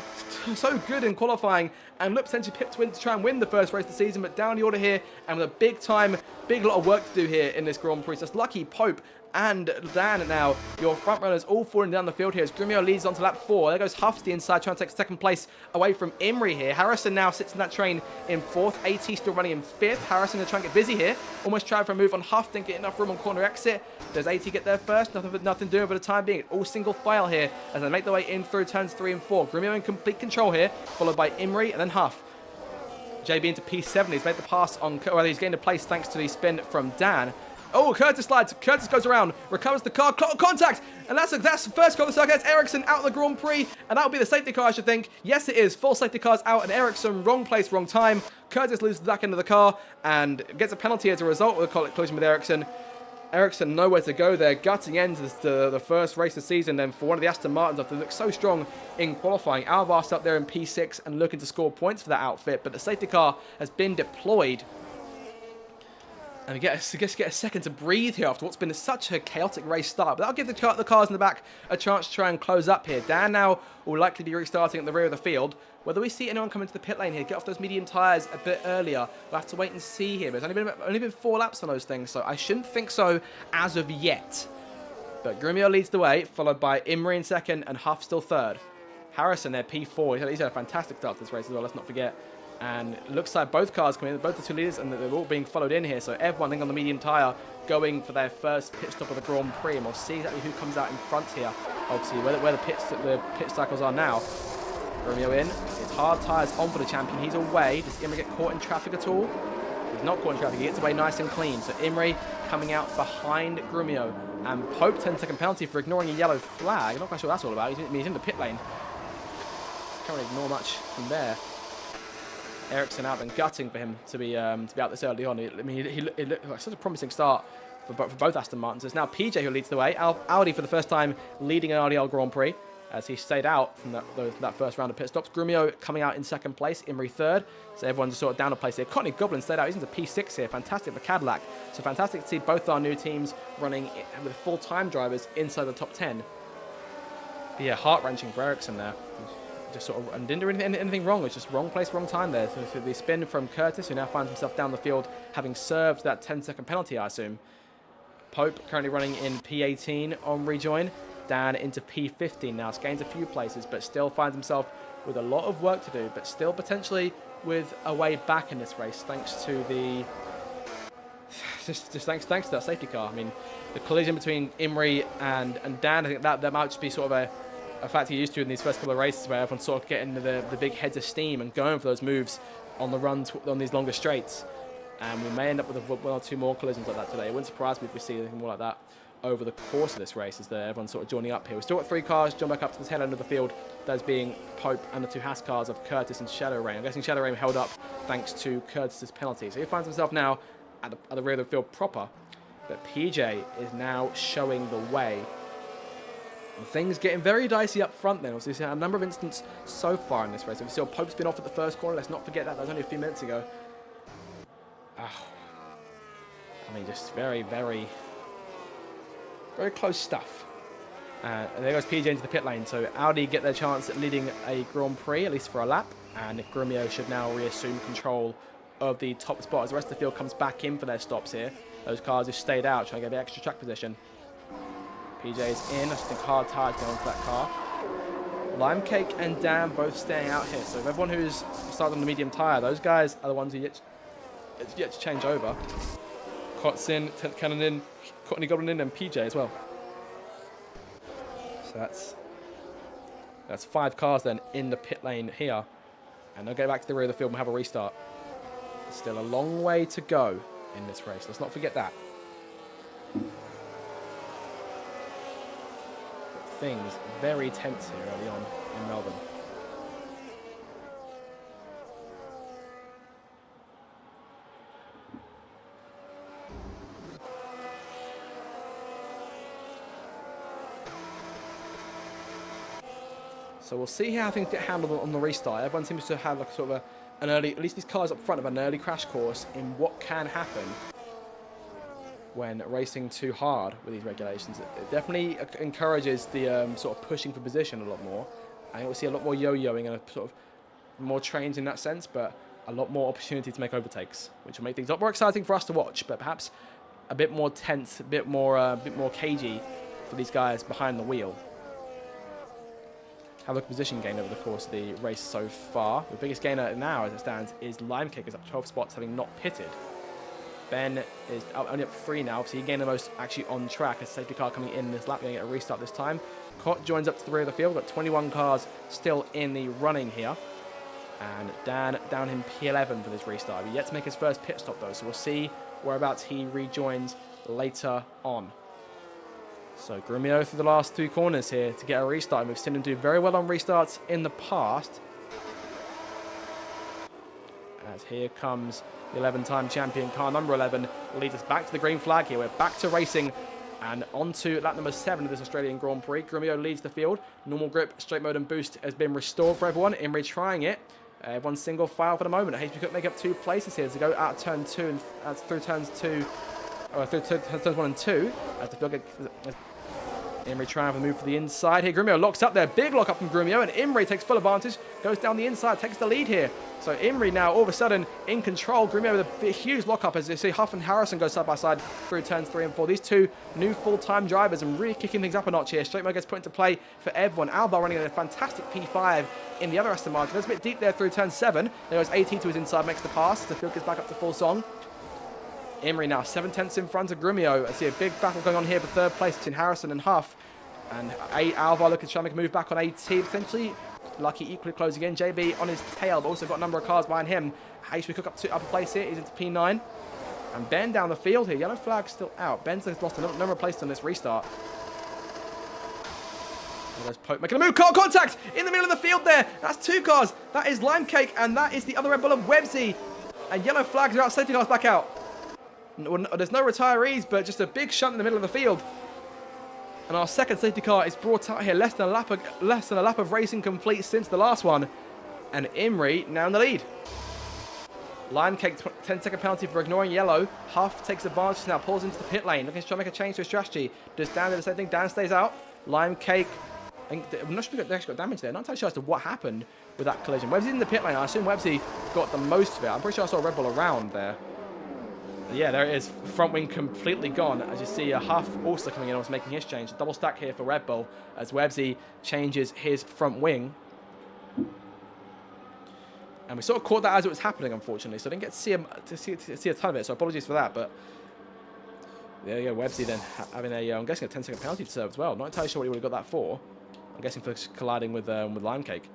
good in qualifying and looked potentially picked to win to try and win the first race of the season, but down the order here and with a big lot of work to do here in this Grand Prix. So it's Lucky, Pope and Dan now, your front runners all falling down the field here as Grumio leads on to lap 4. There goes Huff to the inside, trying to take second place away from Imrie here. Harrison now sits in that train in 4th. AT still running in 5th. Harrison going to try and get busy here. Almost trying for a move on Huff, didn't get enough room on corner exit. Does AT get there first? Nothing doing for the time being. All single file here as they make their way in through turns 3 and 4. Grumio in complete control here, followed by Imrie and then Huff. JB into P7. He's made the pass on, well, he's gained a place thanks to the spin from Dan. Oh, Curtis slides. Curtis goes around, recovers the car, contact, and that's the first car of the circuit. That's Ericsson out of the Grand Prix, and that'll be the safety car, I should think. Yes, it is. Full safety cars out, and Ericsson, wrong place, wrong time. Curtis loses the back end of the car and gets a penalty as a result of the collision with Ericsson. Ericsson nowhere to go there, gutting ends the first race of the season then for one of the Aston Martins after they look so strong in qualifying. Alvar's up there in P6 and looking to score points for that outfit, but the safety car has been deployed. And we get a second to breathe here after what's been such a chaotic race start. But that'll give the cars in the back a chance to try and close up here. Dan now will likely be restarting at the rear of the field. Whether we see anyone come into the pit lane here, get off those medium tyres a bit earlier, we'll have to wait and see here. But it's only been 4 laps on those things, so I shouldn't think so as of yet. But Grumio leads the way, followed by Imrie in second and Huff still third. Harrison there, P4. He's had a fantastic start to this race as well, let's not forget. And it looks like both cars coming in, both the two leaders, and they're all being followed in here. So everyone, I think, on the medium tyre going for their first pit stop of the Grand Prix. And we'll see exactly who comes out in front here. Obviously, where the pit cycles are now. Grumio in. It's hard tyres on for the champion. He's away. Does Imre get caught in traffic at all? He's not caught in traffic. He gets away nice and clean. So Imre coming out behind Grumio. And Pope, 10-second penalty for ignoring a yellow flag. I'm not quite sure what that's all about. He's in the pit lane. Can't really ignore much from there. Ericsson out and gutting for him to be out this early on. I mean, he looked like such a promising start for both Aston Martins. It's now PJ who leads the way. Audi for the first time leading an RDL Grand Prix as he stayed out from that first round of pit stops. Grumio coming out in second place, Imre third. So everyone's just sort of down a place here. Courtney Goblin stayed out. He's into P6 here. Fantastic for Cadillac. So fantastic to see both our new teams running with full-time drivers inside the top 10. But yeah, heart-wrenching for Ericsson there. Just sort of, and didn't do anything wrong. It's just wrong place, wrong time there. So the spin from Curtis, who now finds himself down the field, having served that 10-second penalty, I assume. Pope currently running in P18 on rejoin. Dan into P15 now. It's gains a few places, but still finds himself with a lot of work to do, but still potentially with a way back in this race, thanks to the thanks to that safety car. I mean, the collision between Imre and Dan, I think that might just be sort of a fact you're used to in these first couple of races, where everyone's sort of getting the big heads of steam and going for those moves on the run on these longer straights. And we may end up with one or two more collisions like that today. It wouldn't surprise me if we see anything more like that over the course of this race, as everyone's sort of joining up here. We've still got three cars join back up to the tail end of the field, those being Pope and the two Haas cars of Curtis and Shadow Rain. I'm guessing Shadow Rain held up thanks to Curtis's penalty. So he finds himself now at the rear of the field proper. But PJ is now showing the way. And things getting very dicey up front then. Obviously, we've seen a number of instances so far in this race. We saw Pope's been off at the first corner. Let's not forget that. That was only a few minutes ago. I mean, just very, very, very close stuff. And there goes PJ into the pit lane. So Audi get their chance at leading a Grand Prix, at least for a lap. And Grumio should now reassume control of the top spot as the rest of the field comes back in for their stops here. Those cars just stayed out, trying to get the extra track position. PJ's in. I think hard tyres going into that car. Lime Cake and Dan both staying out here. So everyone who's started on the medium tyre, those guys are the ones who yet to change over. Cots in, 10th Cannon in, Courtney Goblin in, and PJ as well. So that's 5 cars then in the pit lane here. And they'll go back to the rear of the field and have a restart. Still a long way to go in this race. Let's not forget that. Things very tense here early on in Melbourne. So we'll see how things get handled on the restart. Everyone seems to have like sort of an early, at least these cars up front have an early crash course in what can happen when racing too hard with these regulations. It definitely encourages the sort of pushing for position a lot more. I think we'll see a lot more yo-yoing and a sort of more trains in that sense, but a lot more opportunity to make overtakes, which will make things a lot more exciting for us to watch, but perhaps a bit more tense, a bit more cagey for these guys behind the wheel. Have a position gain over the course of the race so far. The biggest gainer now, as it stands, is Lime Cake, is up 12 spots, having not pitted. Ben is only up 3 now, so he gained the most actually on track. A safety car coming in this lap, going to get a restart this time. Cott joins up to the rear of the field. Got 21 cars still in the running here. And Dan down in P11 for this restart. He's yet to make his first pit stop though, so we'll see whereabouts he rejoins later on. So Grumio through the last 2 corners here to get a restart. And we've seen him do very well on restarts in the past. As here comes the 11-time champion, car number 11, leads us back to the green flag here. We're back to racing and on to lap number 7 of this Australian Grand Prix. Grumio leads the field. Normal grip, straight mode and boost has been restored for everyone. Imre trying it. Everyone's single file for the moment. HP could make up 2 places here to go out of turn 2 and through turns 1 and 2. As the field Imre trying to move for the inside here. Grumio locks up there. Big lock up from Grumio, and Imre takes full advantage. Goes down the inside, takes the lead here. So Imre now all of a sudden in control. Grumio with a huge lock up as you see Huff and Harrison go side by side through turns 3 and 4. These two new full-time drivers and really kicking things up a notch here. Straight mode gets put into play for everyone. Alvar running a fantastic P5 in the other Aston Martin. Goes a bit deep there through turn 7. There goes 18 to his inside, makes the pass. The field gets back up to full song. Imre now 7/10 in front of Grumio. I see a big battle going on here for third place between Harrison and Huff. And Alvar looking to try and make a move back on AT potentially. Lucky equally close again. JB on his tail, but also got a number of cars behind him. HB Cook up to upper place here. He's into P9. And Ben down the field here. Yellow flag still out. Ben's lost a number of places on this restart. There's Pope making a move. Car contact in the middle of the field there. That's 2 cars. That is Lime Cake, and that is the other Red Bull of Websy. And yellow flags are out. Safety cars back out. There's no retirees, but just a big shunt in the middle of the field. And our second safety car is brought out here. Less than a lap of racing complete since the last one. And Imre now in the lead. Lime Cake, 10-second penalty for ignoring yellow. Huff takes advantage now, pulls into the pit lane. Looking to try and make a change to his strategy. Does Dan do the same thing? Dan stays out. Lime Cake, I'm not sure if they actually got damage there. Not entirely sure as to what happened with that collision. Websy's in the pit lane. I assume Websy got the most of it. I'm pretty sure I saw a Red Bull around there. Yeah, there it is. Front wing completely gone. As you see, a Huff also coming in and was making his change. A double stack here for Red Bull as Websy changes his front wing. And we sort of caught that as it was happening, unfortunately. So I didn't get to see a ton of it. So apologies for that. But there you go. Websy then having a, I'm guessing a 10-second penalty to serve as well. Not entirely sure what he would have got that for. I'm guessing for colliding with Lime Cake.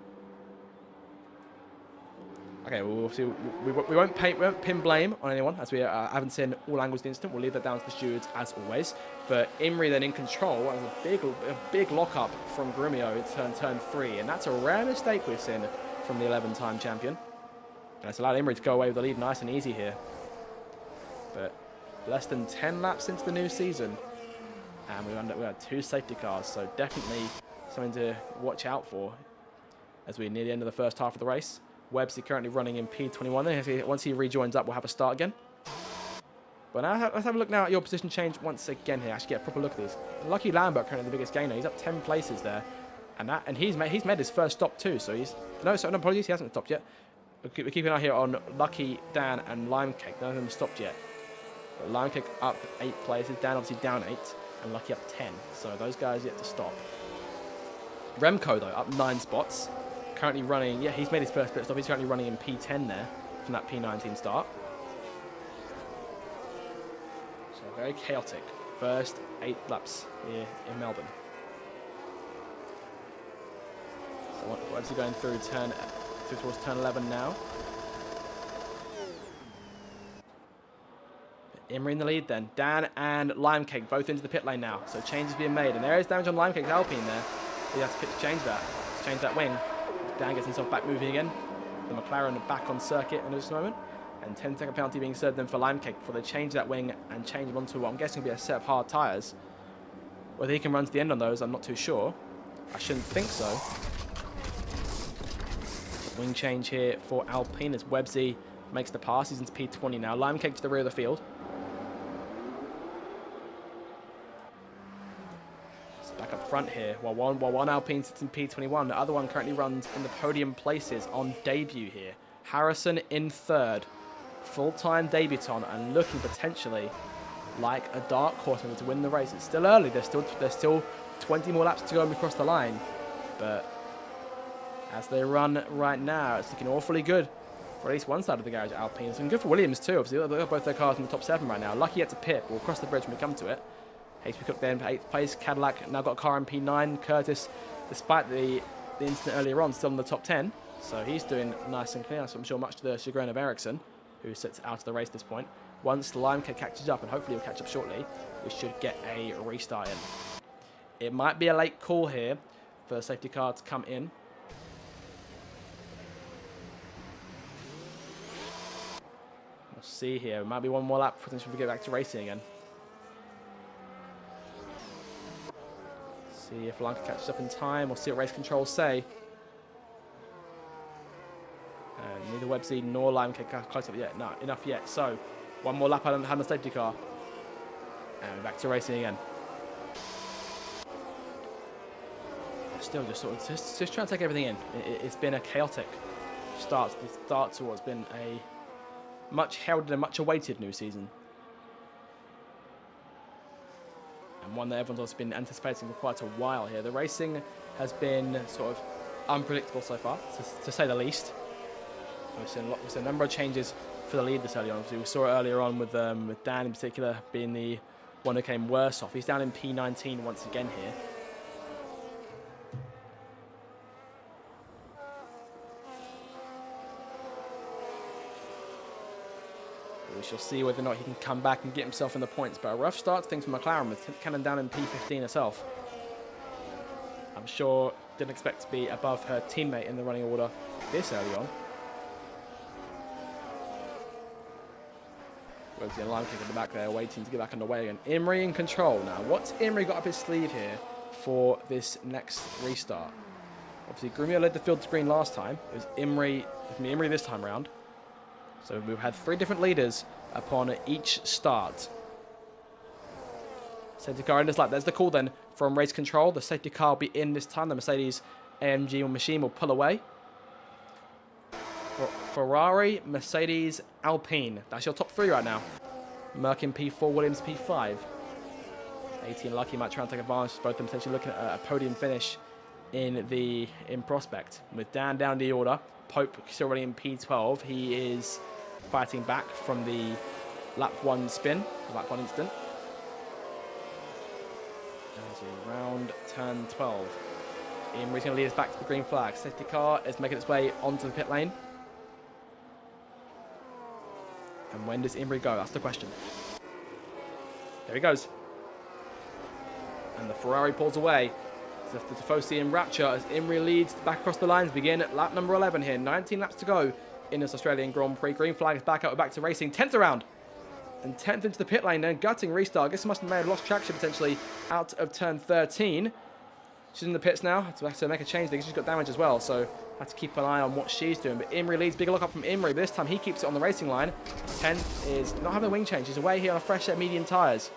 Okay, we'll see. We won't pin blame on anyone, as we haven't seen all angles of the incident. We'll leave that down to the stewards, as always. But Imre then in control, and a big lock-up from Grumio in turn 3. And that's a rare mistake we've seen from the 11-time champion. And it's allowed Imre to go away with the lead nice and easy here. But less than 10 laps into the new season. And we had 2 safety cars, so definitely something to watch out for as we're near the end of the first half of the race. Websy currently running in P21. Once he rejoins up, we'll have a start again. But now let's have a look now at your position change once again here. Actually get a proper look at these. Lucky Lambert currently the biggest gainer. He's up 10 places there. And he's made his first stop too. So he's... No, apologies. He hasn't stopped yet. We're keeping an eye here on Lucky, Dan and Lime Cake. None of them have stopped yet. But Lime Cake up 8 places. Dan obviously down 8. And Lucky up 10. So those guys yet to stop. Remco though, up 9 spots. Currently running, yeah, he's made his first pit stop. He's currently running in P10 there from that P19 start. So very chaotic. First 8 laps here in Melbourne. So what's he going through towards turn 11 now? Imre in the lead then. Dan and Lime Cake both into the pit lane now. So changes being made. And there is damage on Lime Cake's Alpine there. He has to change that. Let's change that wing. Dan gets himself back moving again. The McLaren back on circuit in this moment. And 10-second penalty being served then for Lime Cake before they change that wing and change him onto what I'm guessing will be a set of hard tyres. Whether he can run to the end on those, I'm not too sure. I shouldn't think so. Wing change here for Alpine as Websy makes the pass. He's into P20 now. Lime Cake to the rear of the field. Back up front here, while one Alpine sits in P21, the other one currently runs in the podium places on debut here. Harrison in 3rd, full-time debutant and looking potentially like a dark horse to win the race. It's still early, there's still 20 more laps to go across the line, but as they run right now, it's looking awfully good for at least one side of the garage at Alpine. It's looking good for Williams too, obviously they've got both their cars in the top 7 right now. Lucky yet to pit, we'll cross the bridge when we come to it. HB Cook then 8th place. Cadillac now got a car in P9. Curtis, despite the incident earlier on, still in the top 10. So he's doing nice and clear. So I'm sure much to the chagrin of Ericsson, who sits out of the race at this point. Once Lime Cake catches up, and hopefully he'll catch up shortly, we should get a restart in. It might be a late call here for the safety car to come in. We'll see here. It might be one more lap before we get back to racing again. See if Lanka catches up in time. We'll see what race controls say. Neither Websy nor Lime Cake close up yet. No, enough yet. So, one more lap on the safety car. And we're back to racing again. still just sort of just trying to take everything in. It's been a chaotic start to what's been a much heralded and much awaited new season. And one that everyone's also been anticipating for quite a while here. The racing has been sort of unpredictable so far, to say the least. We've seen a number of changes for the lead this early on. Obviously, we saw it earlier on with Dan in particular being the one who came worse off. He's down in P19 once again here. We shall see whether or not he can come back and get himself in the points. But a rough start to things for McLaren with Cannon down in P15 herself. I'm sure didn't expect to be above her teammate in the running order this early on. Where's the line kick at the back there, waiting to get back underway again. Imrie in control now. What's Imrie got up his sleeve here for this next restart? Obviously, Grumio led the field to green last time. It was Imrie this time round. So we've had 3 different leaders upon each start. Safety car in this lap. There's the call then from race control. The safety car will be in this time. The Mercedes AMG machine will pull away. Ferrari, Mercedes, Alpine. That's your top 3 right now. Merck in P4, Williams P5. 18 Lucky might try and take advantage. Both of them potentially looking at a podium finish in prospect. With Dan down the order. Pope still running in P12. He is fighting back from the lap 1 spin, lap 1 instant. As we round turn 12. Imrie's going to lead us back to the green flag. Safety car is making its way onto the pit lane. And when does Imrie go? That's the question. There he goes. And the Ferrari pulls away. The Tifosi in rapture as Imrie leads back across the lines. Begin at lap number 11 here. 19 laps to go in this Australian Grand Prix. Green flag is back out. We're back to racing. 10th around. And 10th into the pit lane. Then gutting restart. I guess must have lost traction potentially out of turn 13. She's in the pits now. Have to make a change. She's got damage as well. So have to keep an eye on what she's doing. But Imrie leads. Big lock up from Imrie. But this time he keeps it on the racing line. 10th is not having a wing change. He's away here on a fresh set of medium tyres.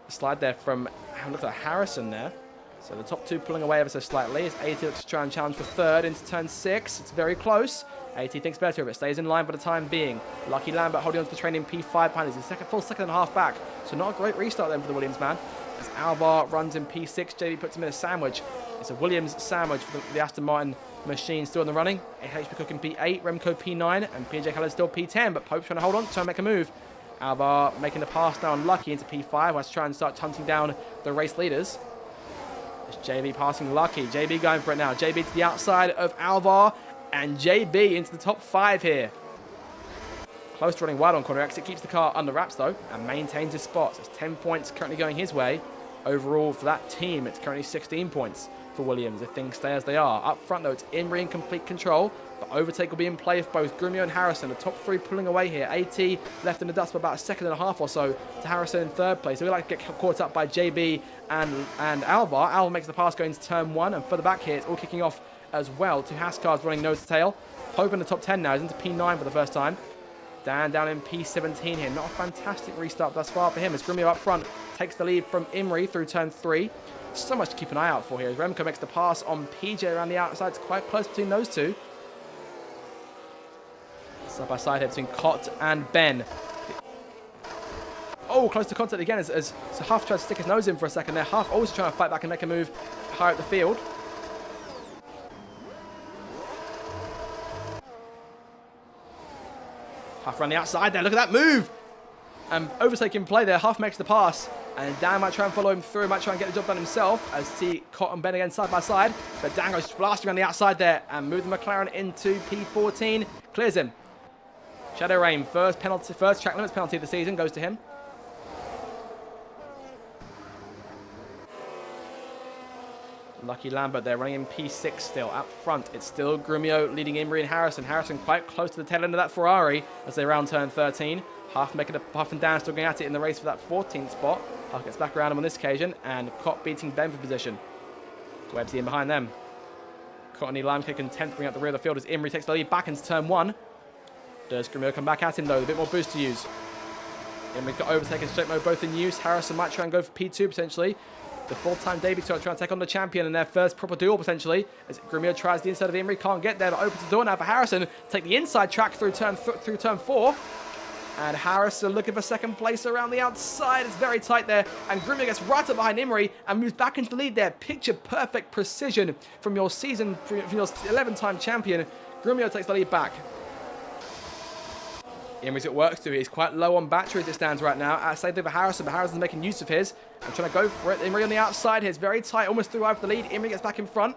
Slide there from, look at Harrison there. So the top 2 pulling away ever so slightly. It's AT looks to try and challenge for 3rd into turn 6. It's very close. AT thinks better of it. Stays in line for the time being. Lucky Lambert holding on to the train in P5 behind. He's a full second and a half back. So not a great restart then for the Williams man. As Alvar runs in P6, JB puts him in a sandwich. It's a Williams sandwich for the Aston Martin machine still in the running. HP Cook in P8, Remco P9, and PJ Keller still P10. But Pope's trying to hold on, trying to make a move. Alvar making the pass down Lucky into P5. Let's try and start hunting down the race leaders. It's JB passing Lucky. JB going for it now. JB to the outside of Alvar. And JB into the top 5 here. Close to running wide on corner exit. Keeps the car under wraps though. And maintains his spots. It's 10 points currently going his way. Overall for that team, it's currently 16 points for Williams if things stay as they are. Up front though, it's Imrie in complete control. But overtake will be in play for both Grumio and Harrison. The top 3 pulling away here. AT left in the dust for about a second and a half or so to Harrison in 3rd place. So we like to get caught up by JB and Alvar. Alvar makes the pass going to turn 1. And further back here, it's all kicking off as well. 2 Haas cars running nose to tail. Pope in the top 10 now. He's into P9 for the first time. Dan down in P17 here. Not a fantastic restart thus far for him as Grumio up front takes the lead from Imrie through turn 3. So much to keep an eye out for here as Remco makes the pass on PJ around the outside. It's quite close between those 2. Side by side here between Cott and Ben. Oh, close to contact again as Huff tries to stick his nose in for a second there. Huff also trying to fight back and make a move higher up the field. Huff around the outside there. Look at that move. And overtake in play there. Huff makes the pass. And Dan might try and follow him through. Might try and get the job done himself. As see Cott and Ben again side by side. But Dan goes blasting around the outside there. And moves the McLaren into P14. Clears him. Shadow Rain, first track limits penalty of the season goes to him. Lucky Lambert there running in P6 still. Up front, it's still Grumio leading Imrie and Harrison. Harrison quite close to the tail end of that Ferrari as they round turn 13. Huff making a Huff and Dan still going at it in the race for that 14th spot. Huff gets back around him on this occasion and Cott beating Ben for position. Webbsy in behind them. Cottony Lime kick and 10th bring up the rear of the field as Imrie takes the lead back into turn 1. Does Grumio come back at him though, a bit more boost to use. Imrie's got overtaken straight mode both in use. Harrison might try and go for P2 potentially. the full-time debutant trying to take on the champion in their first proper duel, potentially. As Grumio tries the inside of Imri, can't get there, but opens the door now for Harrison. Take the inside track through turn 4. And Harrison looking for second place around the outside. It's very tight there. And Grumio gets right up behind Imri and moves back into the lead there. Picture perfect precision from your 11-time champion. Grumio takes the lead back. Imri's at work too. He's quite low on battery as it stands right now. Same thing for Harrison, but Harrison's making use of his. I'm trying to go for it. Imri on the outside here. It's very tight, almost through over the lead. Imri gets back in front.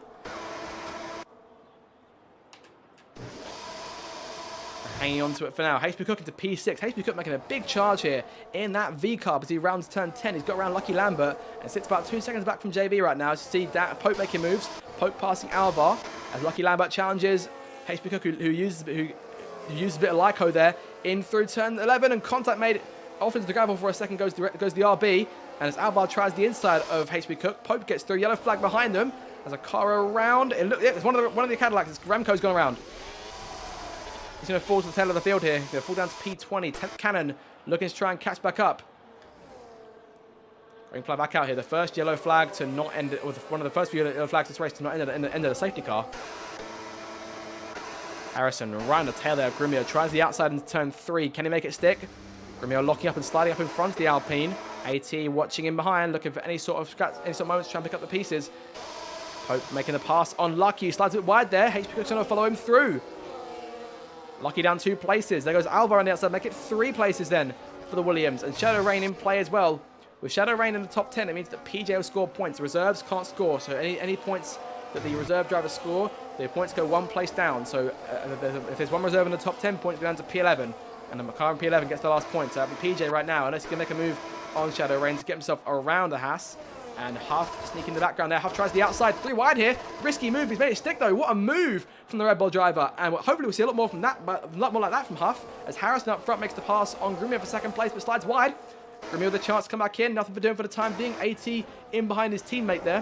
Hanging on to it for now. HP Cook into P6. HP Cook making a big charge here in that V-carb as he rounds turn 10. He's got around Lucky Lambert and sits about 2 seconds back from JB right now. As you see Pope making moves. Pope passing Alvar as Lucky Lambert challenges HP Cook, who uses a bit of Lyco there in through turn 11, and contact made off into the gravel for a second. Goes the RB, and as Alvar tries the inside of HP Cook, Pope gets through. Yellow flag behind them. There's a car around. It's one of the Cadillacs. Remco's gone around. He's going to fall to the tail of the field here. He's going to fall down to P20. 10th Cannon looking to try and catch back up. Green flag back out here. The first yellow flag to not end it, or one of the first few yellow flags this race to not end at the safety car. Harrison right on the tail there of Grumio. Tries the outside into turn 3. Can he make it stick? Grumio locking up and sliding up in front of the Alpine. AT watching in behind, looking for any sort of moments to try and pick up the pieces. Pope making the pass on Lucky. Slides a bit wide there. HP Cook's going to follow him through. Lucky down 2 places. There goes Alvar on the outside. Make it 3 places then for the Williams. And Shadow Rain in play as well. With Shadow Rain in the top 10, it means that PJ will score points. The reserves can't score. So any points that the reserve drivers score, the points go 1 place down. So if there's one reserve in the top 10, points go down to P11. And the McLaren P11 gets the last point. So that'll be PJ right now. Unless he can make a move on Shadow Rain to get himself around the Haas. And Huff sneaking in the background there. Huff tries the outside, 3 wide here. Risky move. He's made it stick though. What a move from the Red Bull driver. And hopefully we'll see a lot more from that, but a lot more like that from Huff. As Harrison up front makes the pass on Grumio for second place, but slides wide. Grumio with a chance to come back in. Nothing for doing for the time being. AT in behind his teammate there.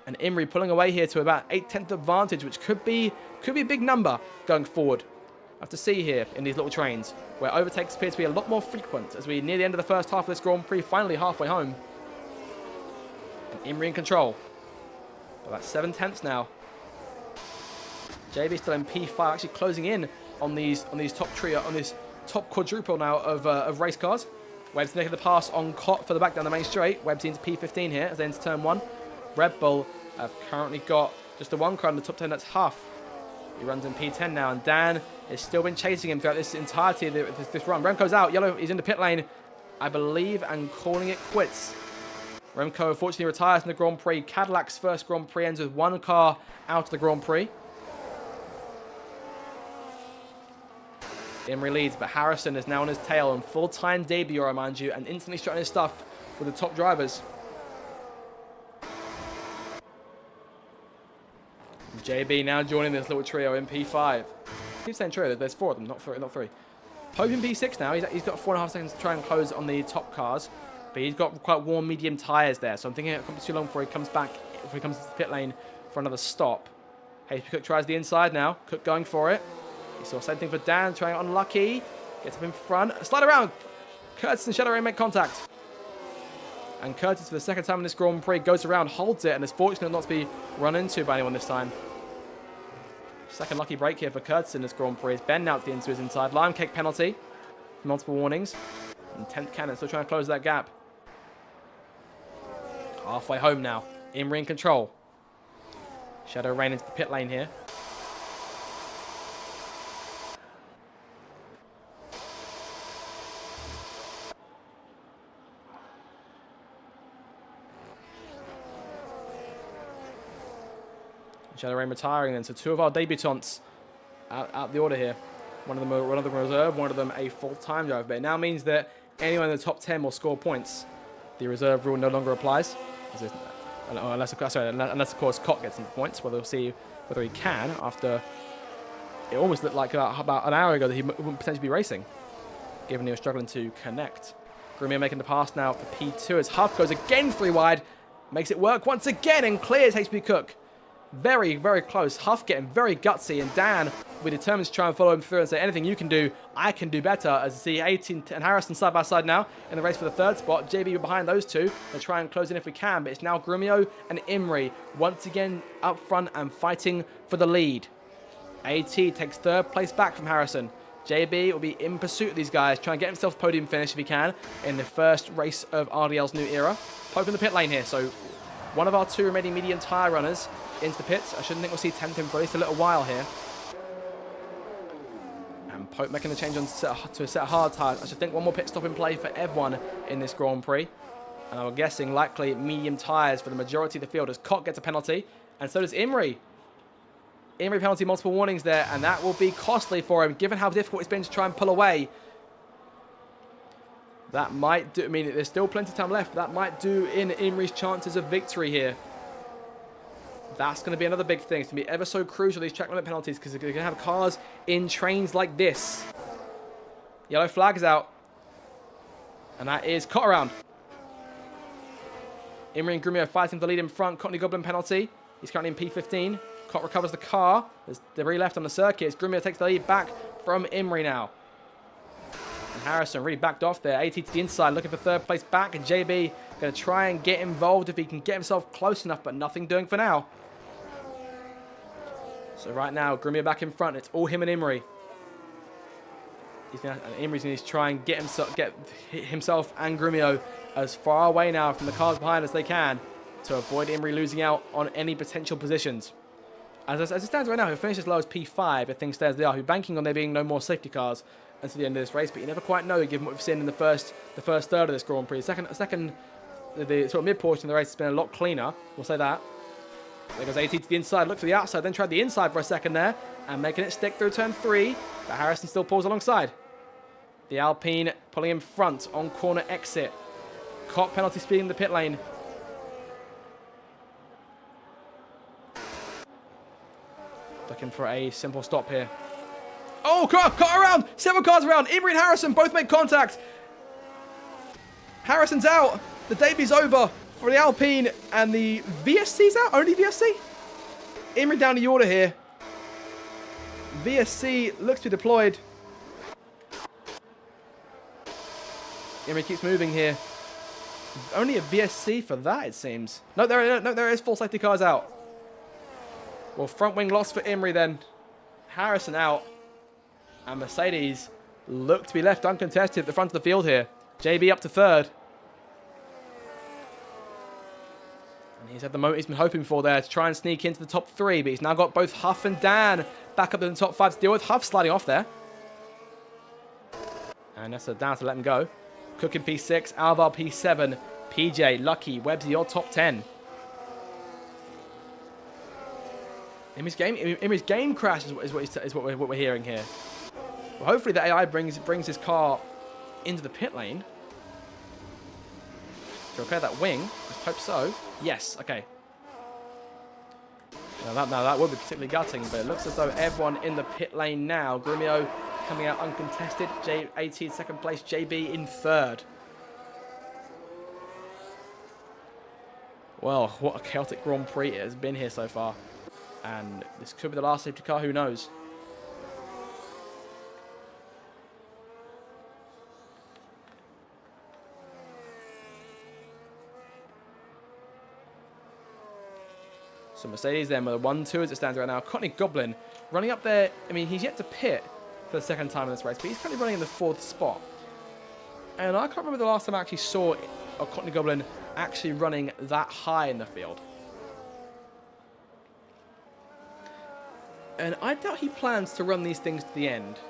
And Imri pulling away here to about 8/10 advantage, which could be a big number going forward. I have to see here in these little trains, where overtakes appear to be a lot more frequent as we near the end of the first half of this Grand Prix, finally halfway home. And Imri in control. About 7/10 now. JB still in P5, actually closing in on these top trio, on this top quadruple now of race cars. Webb's making the pass on Cott for the back down the main straight. Webb's into P15 here as they enter turn 1. Red Bull have currently got just the one car in the top 10, that's Huff. He runs in P10 now, and Dan has still been chasing him throughout this entirety of this run. Remco's out, yellow, he's in the pit lane, I believe, and calling it quits. Remco unfortunately retires from the Grand Prix. Cadillac's first Grand Prix ends with 1 car out of the Grand Prix. Imri leads, but Harrison is now on his tail on full-time debut, I remind you, and instantly strutting his stuff with the top drivers. JB now joining this little trio in P5. I keep saying trio, there's 4 of them, not 3. Pope in P6 now. He's got 4.5 seconds to try and close on the top cars, but he's got quite warm medium tyres there, so I'm thinking it comes too long before he comes back, if he comes to the pit lane for another stop. HP Cook tries the inside now. Cook going for it. He saw the same thing for Dan, trying unlucky. Gets up in front. Slide around. Curtis and Shadow Rain make contact. And Curtis, for the second time in this Grand Prix, goes around, holds it, and is fortunate not to be run into by anyone this time. Second lucky break here for Curtis in this Grand Prix. Ben now into his inside. Lime cake penalty. Multiple warnings. And 10th Cannon still trying to close that gap. Halfway home now. Imri in control. Shadow Rain into the pit lane here. Shadow Rain retiring then. So 2 of our debutants out the order here. One of them reserve, one of them a full-time driver. But it now means that anyone in the top 10 will score points. The reserve rule no longer applies. Unless of course Cott gets some points. We'll see whether he can after it almost looked like about an hour ago that he wouldn't potentially be racing, given he was struggling to connect. Grumio making the pass now for P2 as Huff goes again 3 wide. Makes it work once again and clears HP Cook. Very, very close. Huff getting very gutsy, and Dan will be determined to try and follow him through and say, anything you can do, I can do better. As you see 18 and Harrison side by side now in the race for the third spot. JB behind those two. They'll try and close in if we can, but it's now Grumio and Imri once again up front and fighting for the lead. AT takes third place back from Harrison. JB will be in pursuit of these guys, trying to get himself a podium finish if he can in the first race of RDL's new era. Pope in the pit lane here, so one of our two remaining medium tyre runners into the pits. I shouldn't think we'll see Temtem for at least a little while here. And Pope making the change on to a set of hard tyres. I should think one more pit stop in play for everyone in this Grand Prix. And I'm guessing likely medium tyres for the majority of the field as Koch gets a penalty. And so does Imri. Imri penalty, multiple warnings there, and that will be costly for him, given how difficult it's been to try and pull away. That might do, I mean, there's still plenty of time left, but that might do in Imri's chances of victory here. That's going to be another big thing. It's going to be ever so crucial, these track limit penalties, because they're going to have cars in trains like this. Yellow flag is out. And that is cut around. Imri and Grumio fighting for the lead in front. Courtney Goblin penalty. He's currently in P15. Cott recovers the car. There's debris left on the circuit. Grumio takes the lead back from Imri now. And Harrison really backed off there. AT to the inside, looking for third place back. And JB going to try and get involved if he can get himself close enough, but nothing doing for now. So right now, Grumio back in front. It's all him and Imri. Imri's going to try and get himself and Grumio as far away now from the cars behind as they can to avoid Imri losing out on any potential positions. As it stands right now, he'll finish as low as P5 if things stay as they are. He's banking on there being no more safety cars until the end of this race, but you never quite know given what we've seen in the first third of this Grand Prix. The sort of mid portion of the race has been a lot cleaner. We'll say that. There goes AT to the inside, looked for the outside, then tried the inside for a second there, and making it stick through turn 3. But Harrison still pulls alongside. The Alpine pulling in front on corner exit. Caught penalty speed in the pit lane. Looking for a simple stop here. Oh, car around! Several cars around. Imri and Harrison both make contact. Harrison's out. The debut's over for the Alpine, and the VSC's out. Only VSC. Imri down the order here. VSC looks to be deployed. Imri keeps moving here. Only a VSC for that, it seems. No, there is full safety cars out. Well, front wing loss for Imri then. Harrison out. And Mercedes look to be left uncontested at the front of the field here. JB up to third. And he's had the moment he's been hoping for there to try and sneak into the top 3. But he's now got both Huff and Dan back up in the top 5 to deal with. Huff sliding off there. And that's down to let him go. Cook in P6, Alvar P7, PJ, Lucky, Webbsy, your top 10. Imri's game crash is what we're hearing here. Well, hopefully the AI brings his car into the pit lane to repair that wing. Let's hope so. Yes, okay. Now that would be particularly gutting, but it looks as though everyone in the pit lane now. Grumio coming out uncontested. AT in second place. JB in third. Well, what a chaotic Grand Prix it has been here so far. And this could be the last safety car, who knows? So Mercedes then with a 1-2 as it stands right now. Courtney Goblin running up there. I mean, he's yet to pit for the second time in this race, but he's currently running in the 4th spot. And I can't remember the last time I actually saw a Courtney Goblin actually running that high in the field. And I doubt he plans to run these things to the end.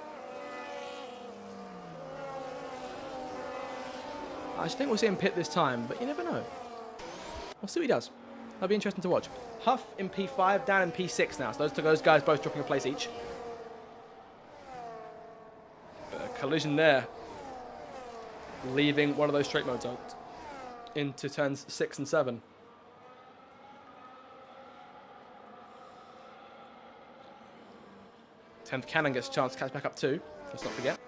I just think we'll see him pit this time, but you never know. We'll see what he does. That'll be interesting to watch. Huff in P5, Dan in P6 now. So those guys both dropping a place each. Collision there. Leaving one of those straight modes out into turns 6 and 7. 10th Cannon gets a chance to catch back up too. Let's not forget.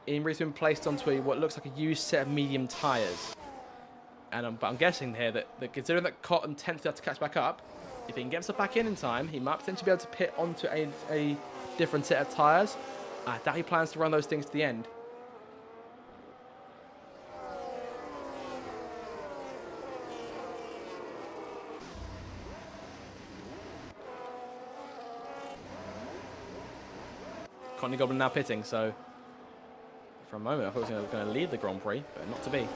Imri's been placed onto what looks like a used set of medium tyres. But I'm guessing here that considering that Cotton tends to have to catch back up, if he can get himself back in time, he might potentially be able to pit onto a different set of tyres. I doubt he plans to run those things to the end. Courtney Goblin now pitting, so for a moment I thought he was going to lead the Grand Prix, but not to be.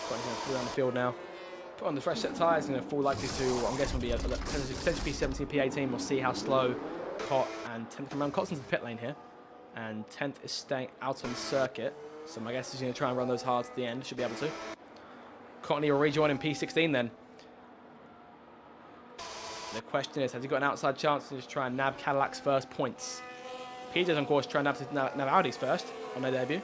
Courtney's going to fall down the field now. Put on the fresh set of tyres, going to fall likely to, I'm guessing, will be potentially P17, P18. We'll see how slow Cott and 10th come around. Cott's into the pit lane here, and 10th is staying out on the circuit, so my guess is he's going to try and run those hard to the end. Should be able to. Courtney will rejoin in P16 then. The question is, has he got an outside chance to just try and nab Cadillac's first points? PJ's, of course, trying to nab Audi's first on their debut.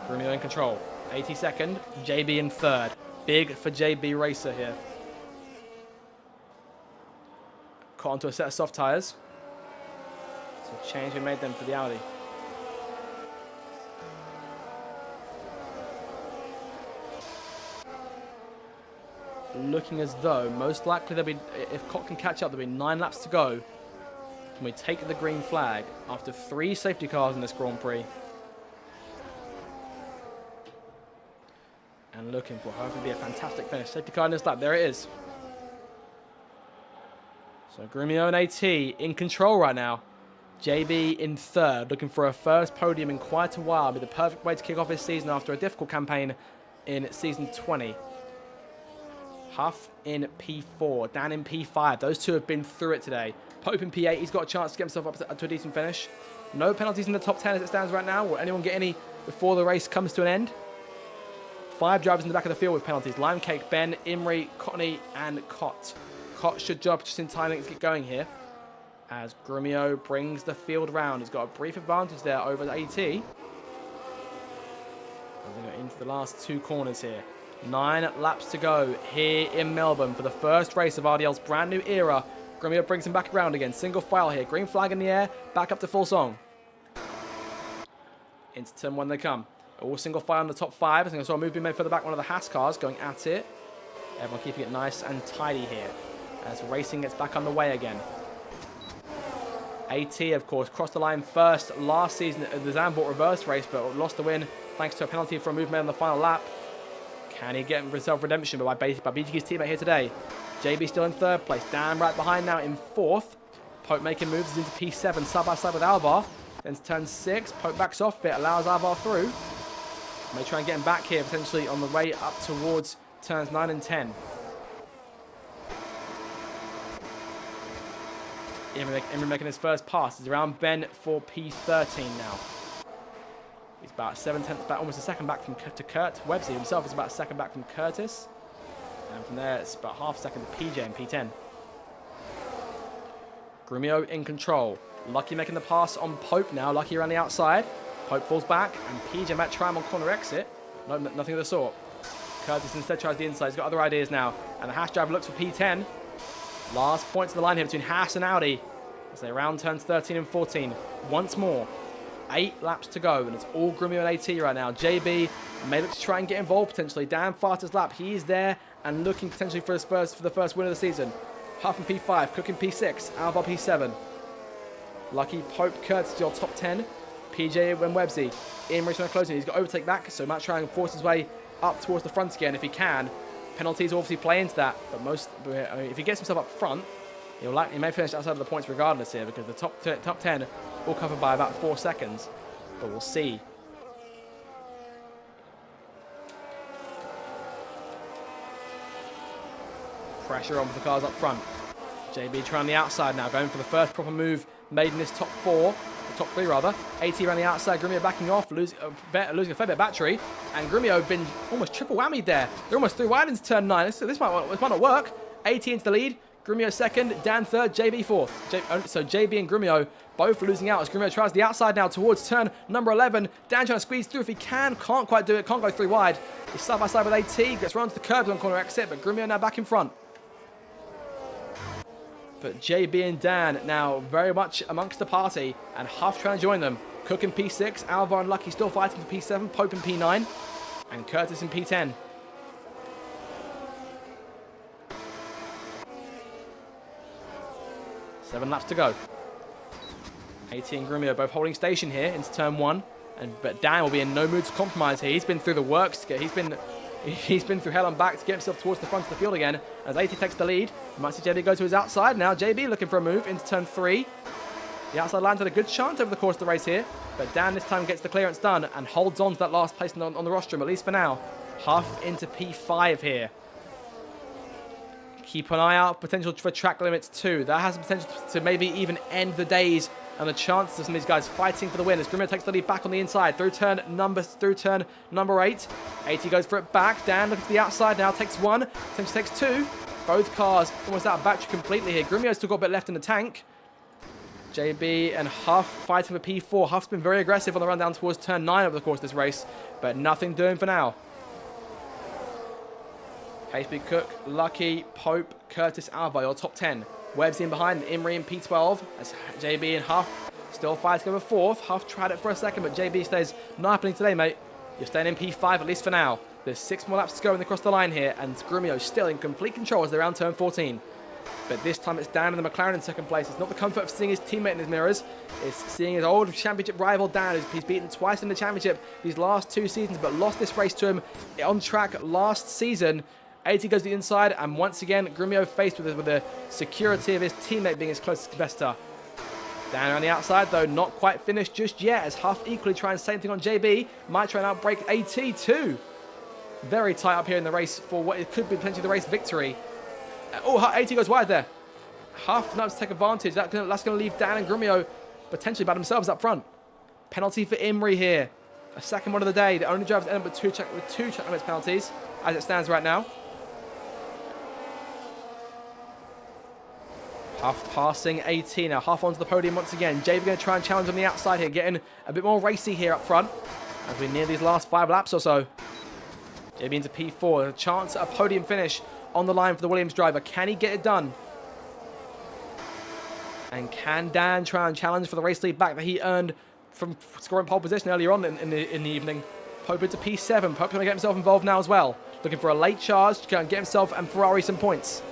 Grumio in control. 82nd, JB in third. Big for JB Racer here. Caught onto a set of soft tyres. So change we made them for the Audi. Looking as though most likely there'll be, if Cott can catch up, there'll be 9 laps to go. And we take the green flag after 3 safety cars in this Grand Prix. And looking for hopefully be a fantastic finish. Safety car in this lap, there it is. So Grumio and AT in control right now. JB in third, looking for a first podium in quite a while. It'll be the perfect way to kick off his season after a difficult campaign in season 20. Huff in P4, Dan in P5. Those two have been through it today. Pope in P8, he's got a chance to get himself up to a decent finish. No penalties in the top 10 as it stands right now. Will anyone get any before the race comes to an end? 5 drivers in the back of the field with penalties. Lime Cake, Ben, Imri, Cottney, and Cott. Cott should jump just in time to get going here. As Grumio brings the field round. He's got a brief advantage there over AT. We're going into the last 2 corners here. 9 laps to go here in Melbourne for the first race of RDL's brand new era. Grumio brings him back around again. Single file here. Green flag in the air. Back up to full song. Into turn 1 they come. All single file on the top 5. I think I saw a move being made for the back one of the Haas cars going at it. Everyone keeping it nice and tidy here as racing gets back underway again. AT, of course, crossed the line first last season at the Zandvoort reverse race, but lost the win thanks to a penalty for a move made on the final lap. Can he get himself redemption by beating his teammate here today? JB still in third place. Dan right behind now in 4th. Pope making moves into P7 side by side with Alvar. Then to turn 6. Pope backs off it, allows Alvar through. May try and get him back here potentially on the way up towards turns 9 and 10. Imri making his first pass. He's around Ben for P13 now. He's about 7/10 back, almost a second back to Kurt. Websey himself is about a second back from Curtis. And from there, it's about half a second to PJ in P10. Grumio in control. Lucky making the pass on Pope now. Lucky around the outside. Pope falls back, and PJ might try him on corner exit. No, nothing of the sort. Curtis instead tries the inside. He's got other ideas now. And the Haas driver looks for P10. Last points in the line here between Haas and Audi. As they round turns 13 and 14. Once more. 8 laps to go, and it's all Grumio and AT right now. JB may look to try and get involved potentially. Dan fastest lap, he is there and looking potentially for the first win of the season. Huff in P5, Cook in P6, Alvar P7. Lucky, Pope, Curtis your top 10. PJ and Websey in race closing. He's got overtake back, so he might try and force his way up towards the front again if he can. Penalties obviously play into that, but if he gets himself up front, he may finish outside of the points regardless here because the top 10 all covered by about 4 seconds, but we'll see. Pressure on with the cars up front. JB trying the outside now, going for the first proper move made in this top 4, the top 3 rather. AT around the outside, Grumio backing off, losing a fair bit of battery, and Grumio been almost triple whammied there. They're almost through wide into turn 9, this might not work. AT into the lead. Grumio second, Dan third, JB fourth. So JB and Grumio both losing out as Grumio tries the outside now towards turn number 11. Dan trying to squeeze through if he can, can't quite do it, can't go 3 wide. He's side by side with AT, gets run to the curb on corner exit, but Grumio now back in front. But JB and Dan now very much amongst the party, and Huff trying to join them. Cook in P6, Alvar and Lucky still fighting for P7, Pope in P9, and Curtis in P10. Seven laps to go. 80 and Grumio both holding station here into turn 1. But Dan will be in no mood to compromise here. He's been through the works. He's been through hell and back to get himself towards the front of the field again. As 80 takes the lead. You might see JB go to his outside. Now JB looking for a move into turn 3. The outside line had a good chance over the course of the race here. But Dan this time gets the clearance done and holds on to that last place on the rostrum, at least for now. Huff into P5 here. Keep an eye out, potential for track limits too. That has the potential to maybe even end the days and the chances of some of these guys fighting for the win as Grumio takes the lead back on the inside through turn number 8. 80 goes for it back. Dan looking to the outside now, takes 1, potentially takes 2. Both cars almost out of battery completely here. Grumio's still got a bit left in the tank. JB and Huff fighting for P4. Huff's been very aggressive on the run down towards turn 9 over the course of this race, but nothing doing for now. HB Cook, Lucky, Pope, Curtis, Alva, your top 10. Webb's in behind, Imri in P12. As JB and Huff still fighting over 4th. Huff tried it for a second, but JB says, not happening today, mate. You're staying in P5, at least for now. There's 6 more laps to go and across the line here, and Grumio still in complete control as they're around turn 14. But this time it's Dan in the McLaren in second place. It's not the comfort of seeing his teammate in his mirrors. It's seeing his old championship rival Dan. He's beaten twice in the championship these last 2 seasons, but lost this race to him on track last season. 80 goes to the inside, and once again, Grumio faced with the security of his teammate being his closest competitor. Dan on the outside, though, not quite finished just yet, as Huff equally trying the same thing on JB. Might try and outbreak AT too. Very tight up here in the race for what it could be potentially the race victory. Oh, AT goes wide there. Huff knows to take advantage. That's going to leave Dan and Grumio potentially by themselves up front. Penalty for Imri here. A second one of the day. The only drivers end up with two check limits penalties, as it stands right now. Huff passing 18 now. Huff onto the podium once again. JB going to try and challenge on the outside here, getting a bit more racy here up front as we near these last 5 laps or so. JB into P4. A chance at a podium finish on the line for the Williams driver. Can he get it done? And can Dan try and challenge for the race lead back that he earned from scoring pole position earlier on in the evening? Pope into P7. Pope going to get himself involved now as well. Looking for a late charge to get himself and Ferrari some points.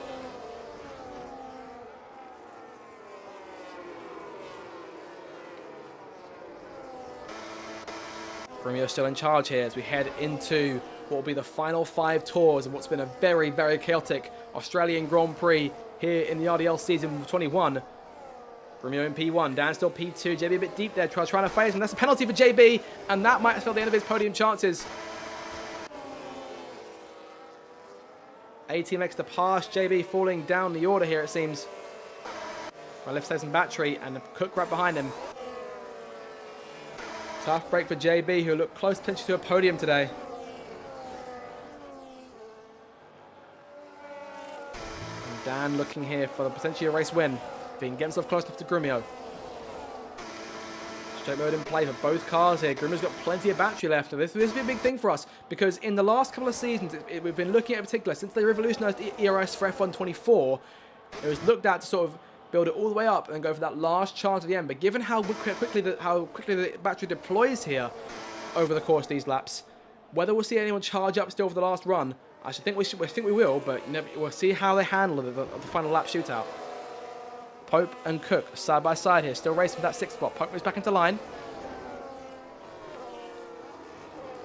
Grumio still in charge here as we head into what will be the final 5 tours of what's been a very, very chaotic Australian Grand Prix here in the RDL season 21. Grumio in P1, Dan still P2, JB a bit deep there, trying to phase him. That's a penalty for JB, and that might spell the end of his podium chances. AT makes the pass, JB falling down the order here, it seems. My left says some battery, and Cook right behind him. Tough break for JB, who looked close potentially to a podium today. And Dan looking here for the potentially a race win. If he can get himself close enough to Grumio. Straight mode in play for both cars here. Grumio's got plenty of battery left. This will be a big thing for us, because in the last couple of seasons, we've been looking at in particular, since they revolutionized ERS for F1 24, it was looked at to sort of build it all the way up and go for that last charge at the end. But given how quickly the battery deploys here over the course of these laps, whether we'll see anyone charge up still for the last run, I think we will, but we'll see how they handle the final lap shootout. Pope and Cook side by side here, still racing for that 6th spot. Pope moves back into line.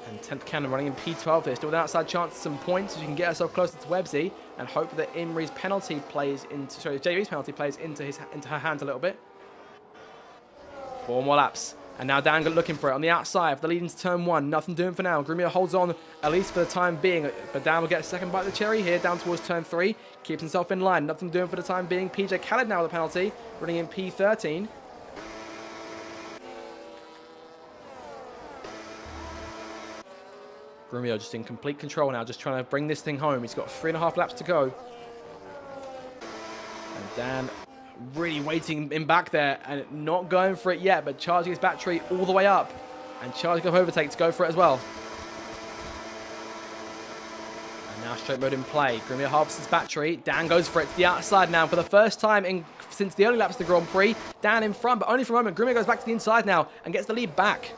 And 10th Cannon running in P12 here, still with an outside chance at some points, so you can get yourself closer to Webbsy and hope that JB's penalty plays into her hands a little bit. 4 more laps. And now Dan looking for it on the outside for the lead into turn 1. Nothing doing for now. Grumio holds on, at least for the time being. But Dan will get a second bite of the cherry here, down towards turn 3. Keeps himself in line. Nothing doing for the time being. PJ Khaled now with a penalty, running in P13. Grumio just in complete control now, just trying to bring this thing home. He's got 3.5 laps to go. And Dan really waiting in back there and not going for it yet, but charging his battery all the way up and charging up overtake to go for it as well. And Now straight mode in play. Grumio harvests his battery. Dan goes for it to the outside now for the first time since the early laps of the Grand Prix. Dan in front, but only for a moment. Grumio goes back to the inside now and gets the lead back.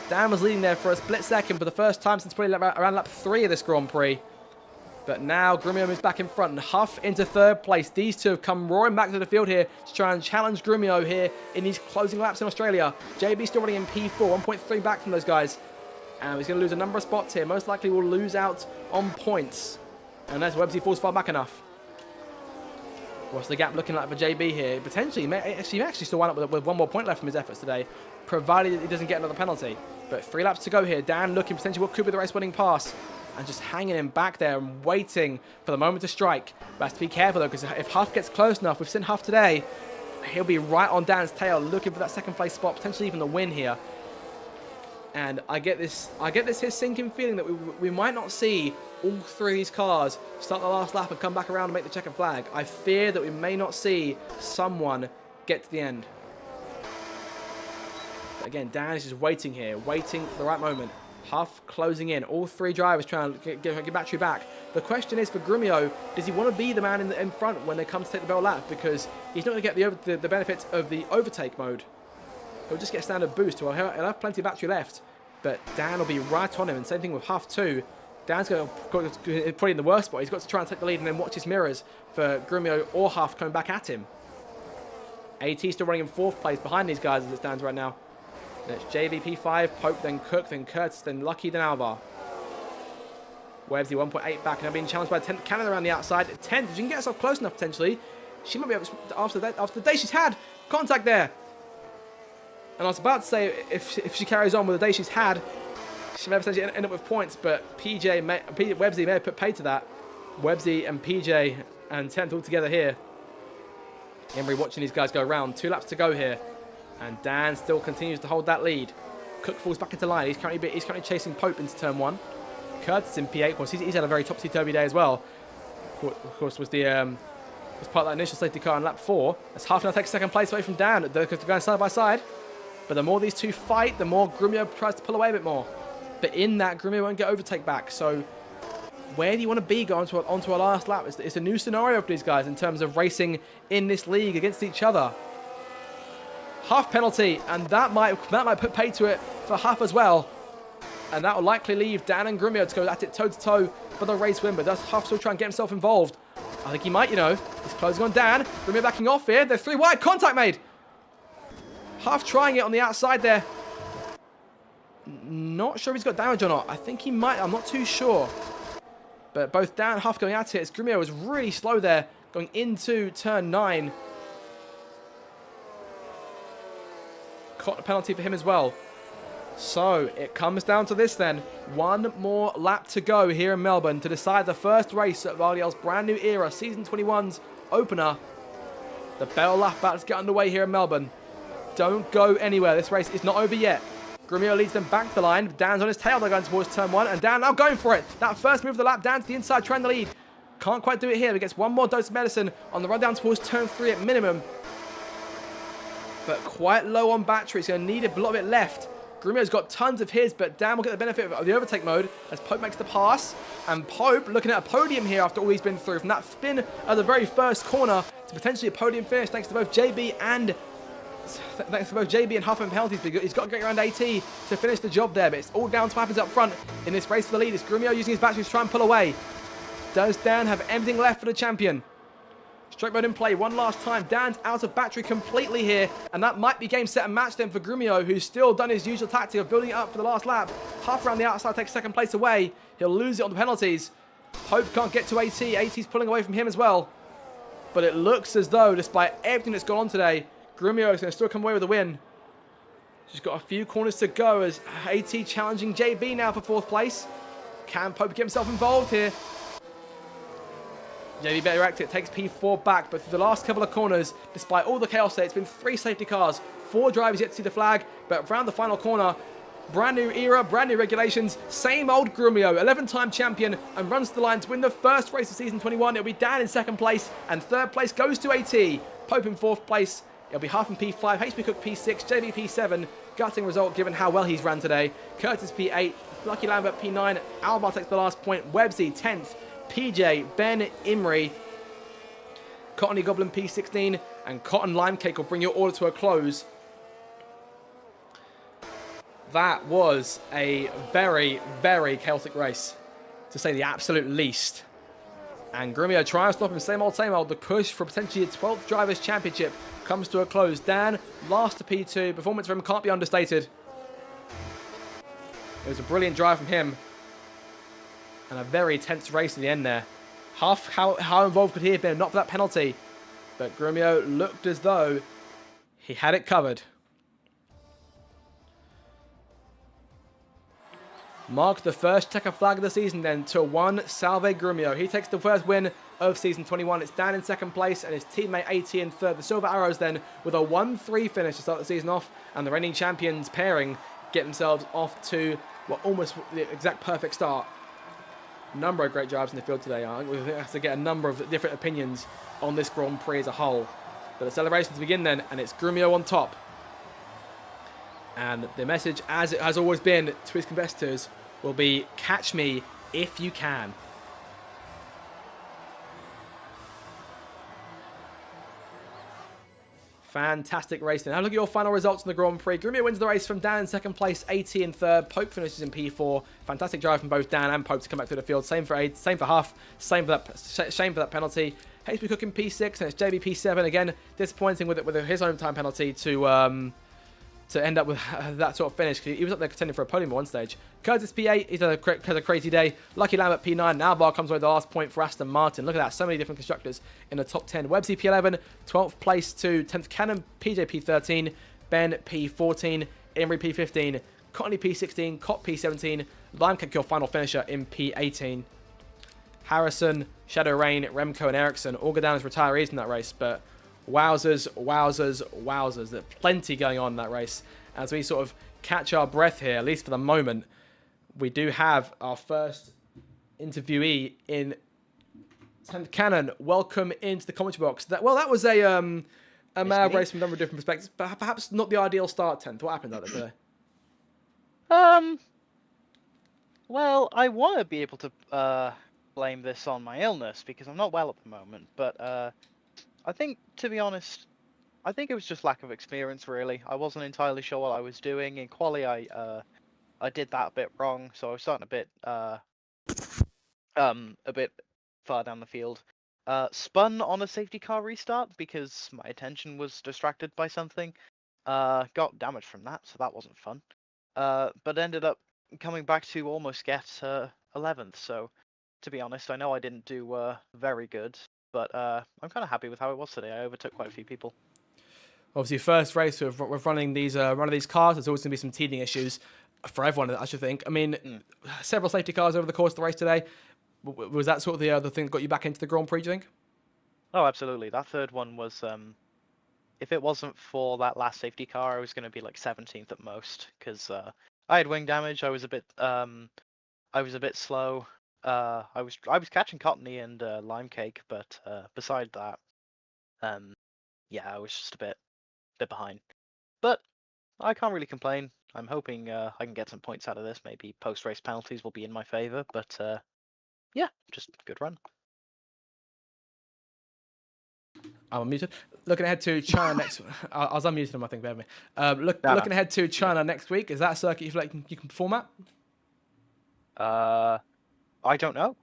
Dan was leading there for a split second for the first time since probably around lap 3 of this Grand Prix. But now Grumio moves back in front and Huff into third place. These two have come roaring back to the field here to try and challenge Grumio here in these closing laps in Australia. JB still running in P4, 1.3 back from those guys. And he's going to lose a number of spots here. Most likely will lose out on points. Unless Websy falls far back enough. What's the gap looking like for JB here? Potentially, he may actually still wind up with one more point left from his efforts today, provided he doesn't get another penalty. But 3 laps to go here. Dan looking potentially what could be the race-winning pass. And just hanging him back there and waiting for the moment to strike. But has to be careful though, because if Huff gets close enough, we've seen Huff today, he'll be right on Dan's tail looking for that second place spot, potentially even the win here. And I get this his sinking feeling that we might not see all 3 of these cars start the last lap and come back around and make the checkered flag. I fear that we may not see someone get to the end. But again, Dan is just waiting here, waiting for the right moment. Huff closing in. All 3 drivers trying to get battery back. The question is for Grumio, does he want to be the man in front when they come to take the bell lap? Because he's not going to get the benefits of the overtake mode. He'll just get a standard boost. Well, he'll have plenty of battery left. But Dan will be right on him. And same thing with Huff too. Dan's going to probably in the worst spot. He's got to try and take the lead and then watch his mirrors for Grumio or Huff coming back at him. AT still running in 4th place behind these guys as it stands right now. And it's JB P5, Pope, then Cook, then Curtis, then Lucky, then Alvar. Websy 1.8 back and now being challenged by 10th Canada around the outside. 10th, if she can get herself close enough potentially, she might be able to, after the day she's had. Contact there. And I was about to say, if she carries on with the day she's had, she may potentially end up with points, but Websy may have put paid to that. Websy and PJ and 10th all together here. Emery watching these guys go around. 2 laps to go here. And Dan still continues to hold that lead. Cook falls back into line. He's currently chasing Pope into turn 1. Curtis in P8. Of course, he's had a very topsy-turvy day as well. Of course, was part of that initial safety car in lap 4. As Huff now takes 2nd place away from Dan. They're going side by side. But the more these two fight, the more Grumio tries to pull away a bit more. But in that, Grumio won't get overtake back. So where do you want to be going onto our last lap? It's a new scenario for these guys in terms of racing in this league against each other. Huff penalty, and that might put pay to it for Huff as well. And that will likely leave Dan and Grumio to go at it toe-to-toe for the race win. But does Huff still try and get himself involved? I think he might, you know. He's closing on Dan. Grumio backing off here. They're 3 wide. Contact made. Huff trying it on the outside there. Not sure if he's got damage or not. I think he might. I'm not too sure. But both Dan and Huff going at it. As Grumio was really slow there going into turn 9. Caught a penalty for him as well. So it comes down to this then. 1 more lap to go here in Melbourne to decide the first race at RDL's brand new era, Season 21's opener. The bell lap about to get underway here in Melbourne. Don't go anywhere. This race is not over yet. Grumio leads them back to the line. Dan's on his tail. They're going towards turn 1. And Dan now going for it. That first move of the lap. Dan to the inside trying to lead. Can't quite do it here. He gets 1 more dose of medicine on the run down towards turn 3 at minimum. But quite low on battery. He's going to need a lot of it left. Grumio's got tons of his, but Dan will get the benefit of the overtake mode as Pope makes the pass. And Pope looking at a podium here after all he's been through. From that spin at the very first corner to potentially a podium finish thanks to both JB and Huff and penalties. He's got to get around AT to finish the job there. But it's all down to what happens up front in this race for the lead. It's Grumio using his batteries to try and pull away. Does Dan have anything left for the champion? Straight mode in play one last time. Dan's out of battery completely here. And that might be game, set, and match then for Grumio, who's still done his usual tactic of building it up for the last lap. Huff around the outside takes 2nd place away. He'll lose it on the penalties. Pope can't get to AT. AT's pulling away from him as well. But it looks as though, despite everything that's gone on today, Grumio is going to still come away with a win. She's got a few corners to go as AT challenging JB now for 4th place. Can Pope get himself involved here? JB better act it, takes P4 back, but through the last couple of corners, despite all the chaos there, it's been 3 safety cars, 4 drivers yet to see the flag, but around the final corner, brand new era, brand new regulations, same old Grumio, 11-time champion, and runs to the line to win the first race of Season 21. It'll be Dan in 2nd place, and 3rd place goes to AT. Pope in 4th place It'll be Huff in P5, HB Cook P6, JB P7. Gutting result given how well he's ran today. Curtis P8, Lucky Lambert P9, Alvar takes the last point, Websy 10th, PJ, Ben Imrie, Cottony Goblin P16, and Cotton Lime Cake will bring your order to a close. That was a very, very chaotic race, to say the absolute least. And Grumio trying to stop him, same old, same old. The push for potentially a 12th Drivers' Championship comes to a close. Dan, last to P2. Performance from him can't be understated. It was a brilliant drive from him. And a very tense race at the end there. Huff, how involved could he have been? Not for that penalty. But Grumio looked as though he had it covered. Mark the first checker flag of the season then to one Salve Grumio. He takes the first win of season 21. It's Dan in second place and his teammate AT in third. The Silver Arrows then with a 1-3 finish to start the season off. And the reigning champions pairing get themselves off to almost the exact perfect start. Number of great drives in the field today. I think we have to get a number of different opinions on this Grand Prix as a whole. But the celebrations begin then, and it's Grumio on top. And the message, as it has always been to his competitors, will be, catch me if you can. Fantastic racing. Now look at your final results in the Grand Prix. Grumio wins the race from Dan in second place, AT in third. Pope finishes in P4. Fantastic drive from both Dan and Pope to come back to the field. Same for AT, same for Huff, shame for that penalty. HB Cook in P6 and it's JB P7 again. Disappointing with his own time penalty to end up with that sort of finish. He was up there contending for a podium at one stage. Curtis P8, he's had a crazy day. Lucky Lambert P9, now Alvar comes away with the last point for Aston Martin. Look at that, so many different constructors in the top 10. Websy P11, 12th place to 10th Cannon, PJ P13, Ben P14, Imrie P15, Cottony P16, Cot P17, Limecake your final finisher in P18. Harrison, Shadow Rain, Remco and Ericsson all go down as retirees in that race, but wowzers, wowzers, wowzers. There's plenty going on in that race. As we sort of catch our breath here, at least for the moment, we do have our first interviewee in 10th Cannon. Welcome into the commentary box. That was a mad race from a number of different perspectives, but perhaps not the ideal start, 10th. What happened out there today? Well, I want to be able to blame this on my illness because I'm not well at the moment, but I think, to be honest, I think it was just lack of experience, really. I wasn't entirely sure what I was doing. In quali, I did that a bit wrong, so I was starting a bit far down the field. Spun on a safety car restart because my attention was distracted by something. Got damaged from that, so that wasn't fun. But ended up coming back to almost get 11th, so to be honest, I know I didn't do very good. But I'm kind of happy with how it was today. I overtook quite a few people. Obviously, first race with running these cars, there's always going to be some teething issues for everyone, I should think. I mean, several safety cars over the course of the race today. Was that sort of the thing that got you back into the Grand Prix, do you think? Oh, absolutely. That third one was, if it wasn't for that last safety car, I was going to be like 17th at most because I had wing damage. I was a bit slow. I was catching Cottony and Lime Cake, but beside that, yeah, I was just a bit behind. But I can't really complain. I'm hoping I can get some points out of this. Maybe post-race penalties will be in my favor, but yeah, just good run. I'm unmuted. Looking ahead to China next. I was unmuted him, I think. Bear with me. Looking ahead to China next week. Is that a circuit you feel like you can perform at? I don't know.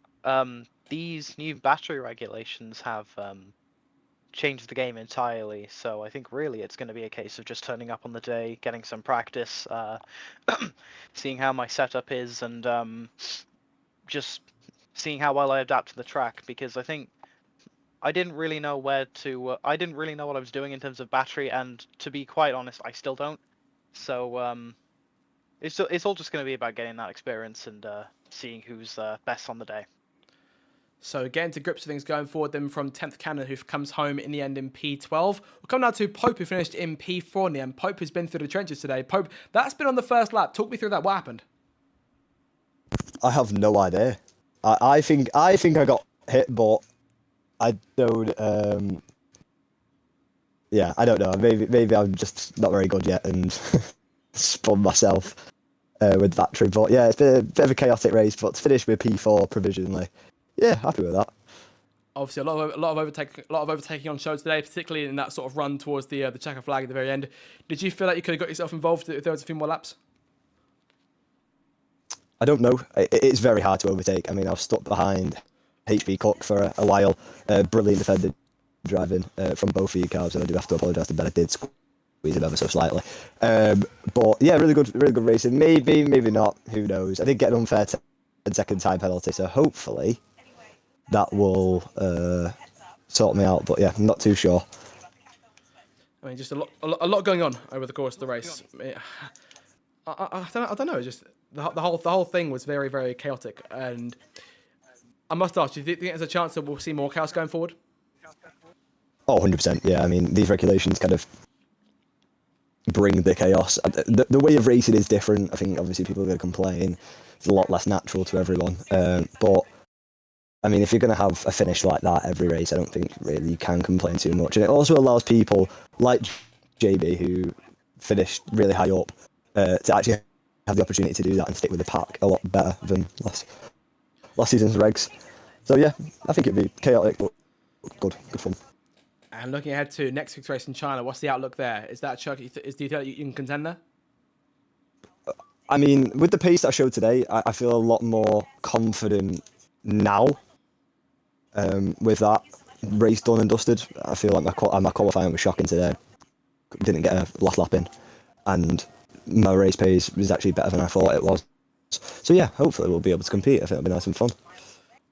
These new battery regulations have changed the game entirely, so I think really it's going to be a case of just turning up on the day, getting some practice, seeing how my setup is, and just seeing how well I adapt to the track, because I think I didn't really know I didn't really know what I was doing in terms of battery, and to be quite honest, I still don't. So it's all just going to be about getting that experience and seeing who's best on the day. So getting to grips with things going forward then from 10th Cannon, who comes home in the end in P12. We'll come now to Pope, who finished in P4 in the end. Pope has been through the trenches today. Pope, that's been on the first lap. Talk me through that. What happened? I have no idea. I think I got hit, but I don't. yeah, I don't know. Maybe I'm just not very good yet and spun myself with battery. But yeah, it's been a bit of a chaotic race. But to finish with P4 provisionally, yeah, happy with that. Obviously, a lot of overtaking on show today, particularly in that sort of run towards the checker flag at the very end. Did you feel like you could have got yourself involved if there was a few more laps? I don't know. It's very hard to overtake. I mean, I was stuck behind HB Cook for a while. Brilliant defended driving from both of you cars, and I do have to apologise to Ben. I did squeeze him ever so slightly. But yeah, really good racing. Maybe not. Who knows? I did get an unfair 10-second time penalty, so hopefully that will sort me out. But yeah, I'm not too sure. I mean, just a lot going on over the course of the race. I don't know. Just the whole thing was very, very chaotic, and I must ask, do you think there's a chance that we'll see more chaos going forward? Oh, 100%. Yeah, I mean, these regulations kind of bring the chaos. The way of racing is different. I think obviously people are going to complain. It's a lot less natural to everyone. But I mean, if you're going to have a finish like that every race, I don't think really you can complain too much. And it also allows people like JB, who finished really high up, to actually have the opportunity to do that and stick with the pack a lot better than last season's regs. So yeah, I think it'd be chaotic, but good fun. And looking ahead to next week's race in China, what's the outlook there? Is that Chuck? Do you think you can contend there? I mean, with the pace that I showed today, I feel a lot more confident now. With that race done and dusted, I feel like my qualifying was shocking today. Didn't get a last lap in, and my race pace was actually better than I thought it was. So yeah, hopefully we'll be able to compete. I think it'll be nice and fun.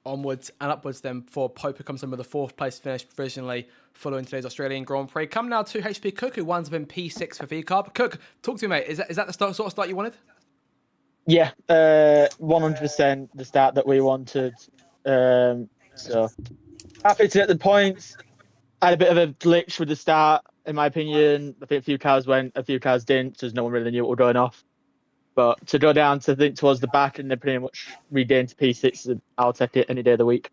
Onwards and upwards then for Pope, who comes in with a 4th place finish provisionally following today's Australian Grand Prix. Come now to HP Cook, who winds up in P6 for VCARB. Cook, talk to me, mate. Is that the sort of start you wanted? Yeah, 100% the start that we wanted. So happy to get the points. I had a bit of a glitch with the start, in my opinion. I think a few cars went, a few cars didn't, so no one really knew what was going off. But to go down to think towards the back and then pretty much regain to P6, I'll take it any day of the week.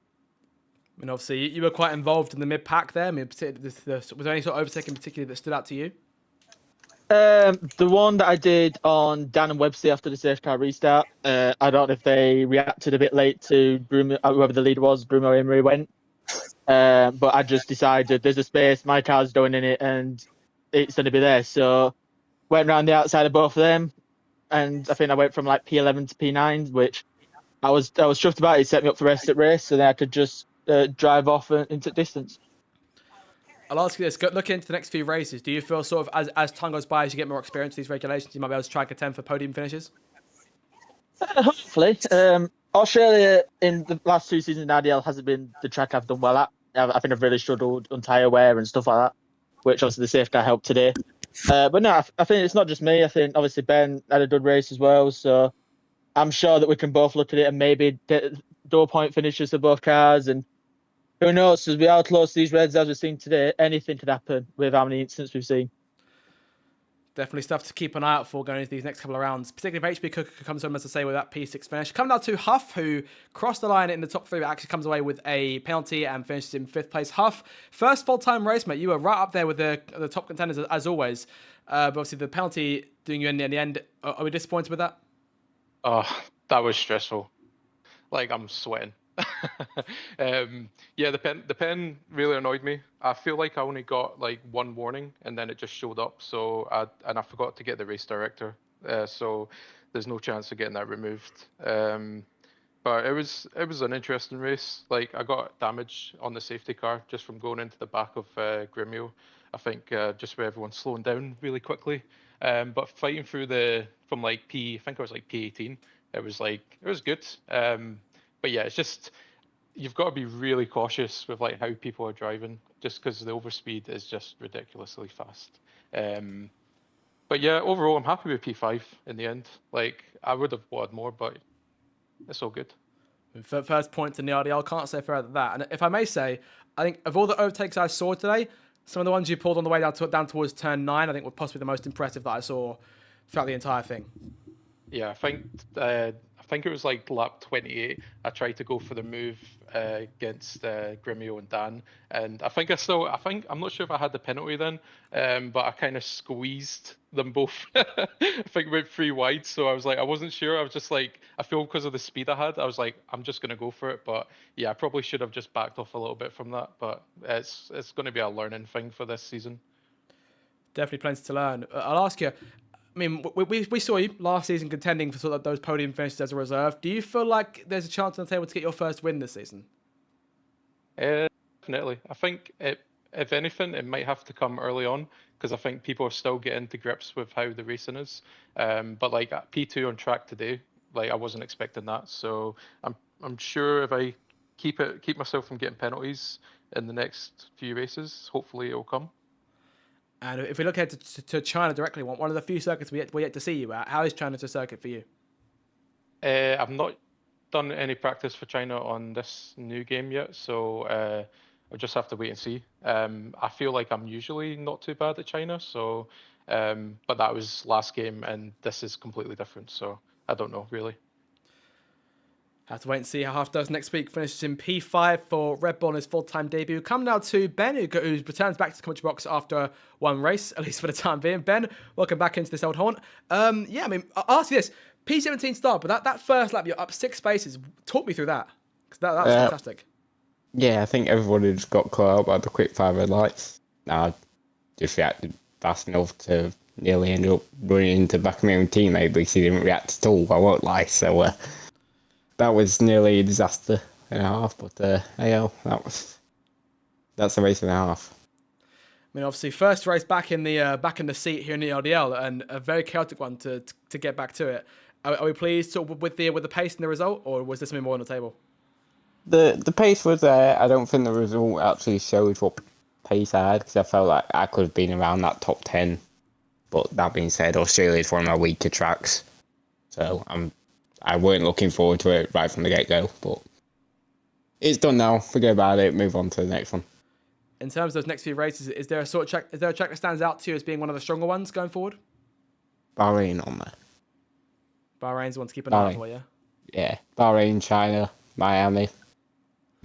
I mean, obviously, you were quite involved in the mid-pack there. I mean, was there any sort of overtaking particularly that stood out to you? The one that I did on Dan and Webster after the safe car restart, I don't know if they reacted a bit late to Bruno, whoever the leader was, Bruno Emery went. But I just decided there's a space, my car's going in it, and it's going to be there. So went around the outside of both of them, and I think I went from like P11 to P9, which I was chuffed about. It set me up for the rest of the race, so then I could just drive off into distance. I'll ask you this: looking into the next few races, do you feel sort of as time goes by, as you get more experience with these regulations, you might be able to try and contend for podium finishes? Hopefully. Australia in the last 2 seasons in RDL hasn't been the track I've done well at. I think I've really struggled on tyre wear and stuff like that, which obviously the safety car helped today. But no, I think it's not just me. I think obviously Ben had a good race as well. So I'm sure that we can both look at it and maybe get door point finishes for both cars. And who knows, as we are close to these reds as we've seen today, anything could happen with how many incidents we've seen. Definitely stuff to keep an eye out for going into these next couple of rounds, particularly if HB Cook comes home, as I say, with that P6 finish. Coming down to Huff, who crossed the line in the top 3, but actually comes away with a penalty and finishes in 5th place. Huff, first full-time race, mate. You were right up there with the top contenders, as always. But obviously, the penalty doing you in the end, are we disappointed with that? Oh, that was stressful. Like, I'm sweating. Yeah, the pen really annoyed me. I feel like I only got like 1 warning and then it just showed up. So I forgot to get the race director. So there's no chance of getting that removed. But it was an interesting race. Like, I got damage on the safety car just from going into the back of Gremio. I think just where everyone's slowing down really quickly. But fighting through from like I think it was like P18. It was good. But yeah, it's just, you've got to be really cautious with like how people are driving, just because the overspeed is just ridiculously fast. But yeah, overall, I'm happy with P5 in the end. Like, I would have wanted more, but it's all good. First point in the RDL, can't say further than that. And if I may say, I think of all the overtakes I saw today, some of the ones you pulled on the way down towards turn 9, I think were possibly the most impressive that I saw throughout the entire thing. Yeah, I think it was like lap 28. I tried to go for the move against Grimio and Dan, and I think I'm not sure if I had the penalty then, but I kind of squeezed them both. I think went 3 wide, so I was like, I wasn't sure. I was just like, I feel because of the speed I had, I was like, I'm just gonna go for it. But yeah, I probably should have just backed off a little bit from that. But it's going to be a learning thing for this season. Definitely plenty to learn. I'll ask you. I mean, we saw you last season contending for sort of those podium finishes as a reserve. Do you feel like there's a chance on the table to get your first win this season? Definitely. I think if anything, it might have to come early on because I think people are still getting to grips with how the racing is. But like at P2 on track today, like I wasn't expecting that. So I'm sure if I keep myself from getting penalties in the next few races, hopefully it will come. And if we look ahead to China directly, one of the few circuits we're yet to see you at, how is China a circuit for you? I've not done any practice for China on this new game yet, so I'll just have to wait and see. I feel like I'm usually not too bad at China, so but that was last game, and this is completely different, so I don't know really. Have to wait and see how Half does next week. Finishes in P5 for Red Bull on his full-time debut. Come now to Ben, who returns back to the commentary box after one race, at least for the time being. Ben, welcome back into this old haunt. Yeah, I mean, I'll ask you this. P17 start, but that first lap, you're up 6 spaces. Talk me through that, because that was fantastic. Yeah, I think everybody just got caught out by the quick 5 red lights. I just reacted fast enough to nearly end up running into the back of my own teammate, because he didn't react at all, I won't lie. So that was nearly a disaster and a half, but that's a race and a half. I mean, obviously, first race back in the seat here in the LDL, and a very chaotic one to get back to it. Are we pleased sort of with the pace and the result, or was there something more on the table? The pace was there. I don't think the result actually showed what pace I had, because I felt like I could have been around that top 10. But that being said, Australia is one of my weaker tracks, so I weren't looking forward to it right from the get-go. But it's done now. Forget about it. Move on to the next one. In terms of those next few races, is there a track that stands out to you as being one of the stronger ones going forward? Bahrain on there. Bahrain's the one to keep an eye out for, yeah? Yeah, Bahrain, China, Miami.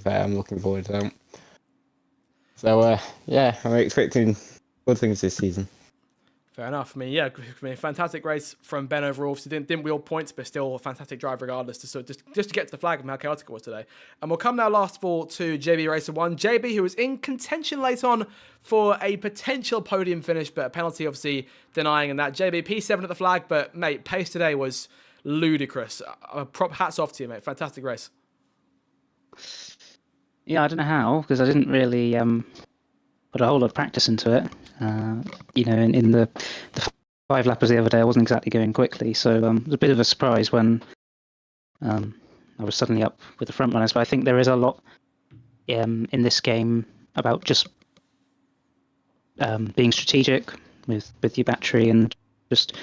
I'm looking forward to them. So, yeah, I'm expecting good things this season. Fair enough. I mean, fantastic race from Ben overall. So didn't wheel points, but still a fantastic drive regardless. Just to get to the flag and how chaotic it was today. And we'll come now last of all to JB Racer 1. JB, who was in contention late on for a potential podium finish, but a penalty obviously denying in that. JB P7 at the flag, but mate, pace today was ludicrous. Prop hats off to you, mate. Fantastic race. Yeah, I don't know how, because I didn't really put a whole lot of practice into it. In the 5 lappers the other day, I wasn't exactly going quickly, so it was a bit of a surprise when I was suddenly up with the front runners. But I think there is a lot in this game about just being strategic with your battery and just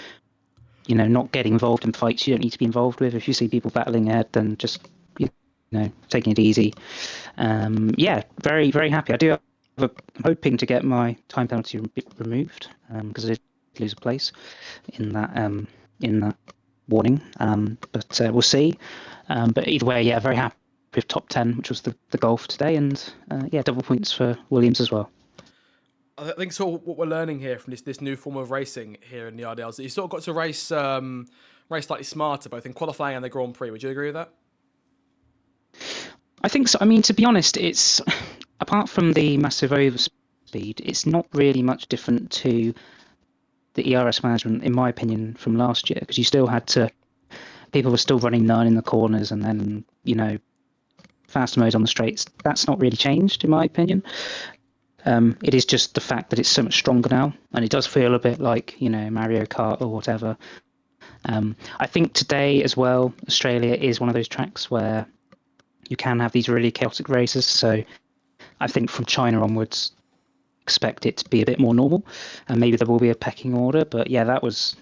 not getting involved in fights you don't need to be involved with. If you see people battling ahead, then just taking it easy. Very, very happy. I'm hoping to get my time penalty removed because I did lose a place in that warning. But we'll see. But either way, yeah, very happy with top 10, which was the goal for today, and double points for Williams as well. I think sort of what we're learning here from this new form of racing here in the RDLs, that you sort of got to race slightly smarter, both in qualifying and the Grand Prix. Would you agree with that? I think so. I mean, to be honest, it's apart from the massive overspeed, it's not really much different to the ERS management, in my opinion, from last year, because you still had to. People were still running 9 in the corners, and then faster mode on the straights. That's not really changed, in my opinion. It is just the fact that it's so much stronger now, and it does feel a bit like Mario Kart or whatever. I think today as well, Australia is one of those tracks where you can have these really chaotic races. So I think from China onwards, expect it to be a bit more normal, and maybe there will be a pecking order. But yeah, that was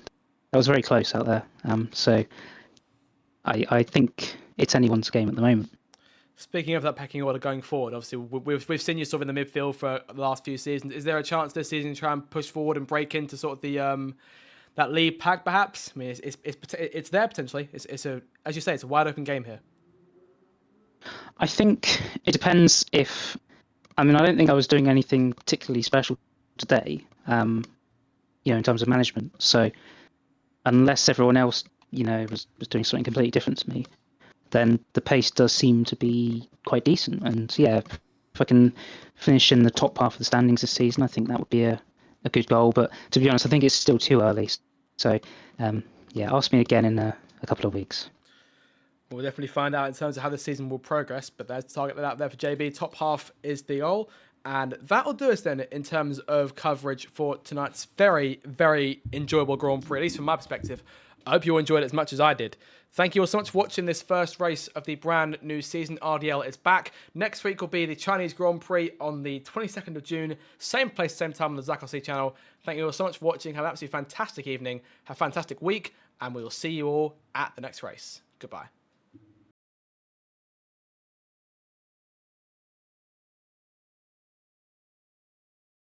very close out there. So I think it's anyone's game at the moment. Speaking of that pecking order going forward, obviously we've seen you sort of in the midfield for the last few seasons. Is there a chance this season to try and push forward and break into sort of the that lead pack, perhaps. I mean, it's there potentially. It's a, as you say, it's a wide open game here. I think it depends if. I mean, I don't think I was doing anything particularly special today, in terms of management. So unless everyone else, was doing something completely different to me, then the pace does seem to be quite decent. And yeah, if I can finish in the top half of the standings this season, I think that would be a good goal. But to be honest, I think it's still too early. So ask me again in a couple of weeks. We'll definitely find out in terms of how the season will progress, but there's the target out there for JB. Top half is the goal. And that'll do us then in terms of coverage for tonight's very, very enjoyable Grand Prix, at least from my perspective. I hope you all enjoyed it as much as I did. Thank you all so much for watching this first race of the brand new season. RDL is back. Next week will be the Chinese Grand Prix on the 22nd of June. Same place, same time on the Zach RC channel. Thank you all so much for watching. Have an absolutely fantastic evening. Have a fantastic week. And we will see you all at the next race. Goodbye.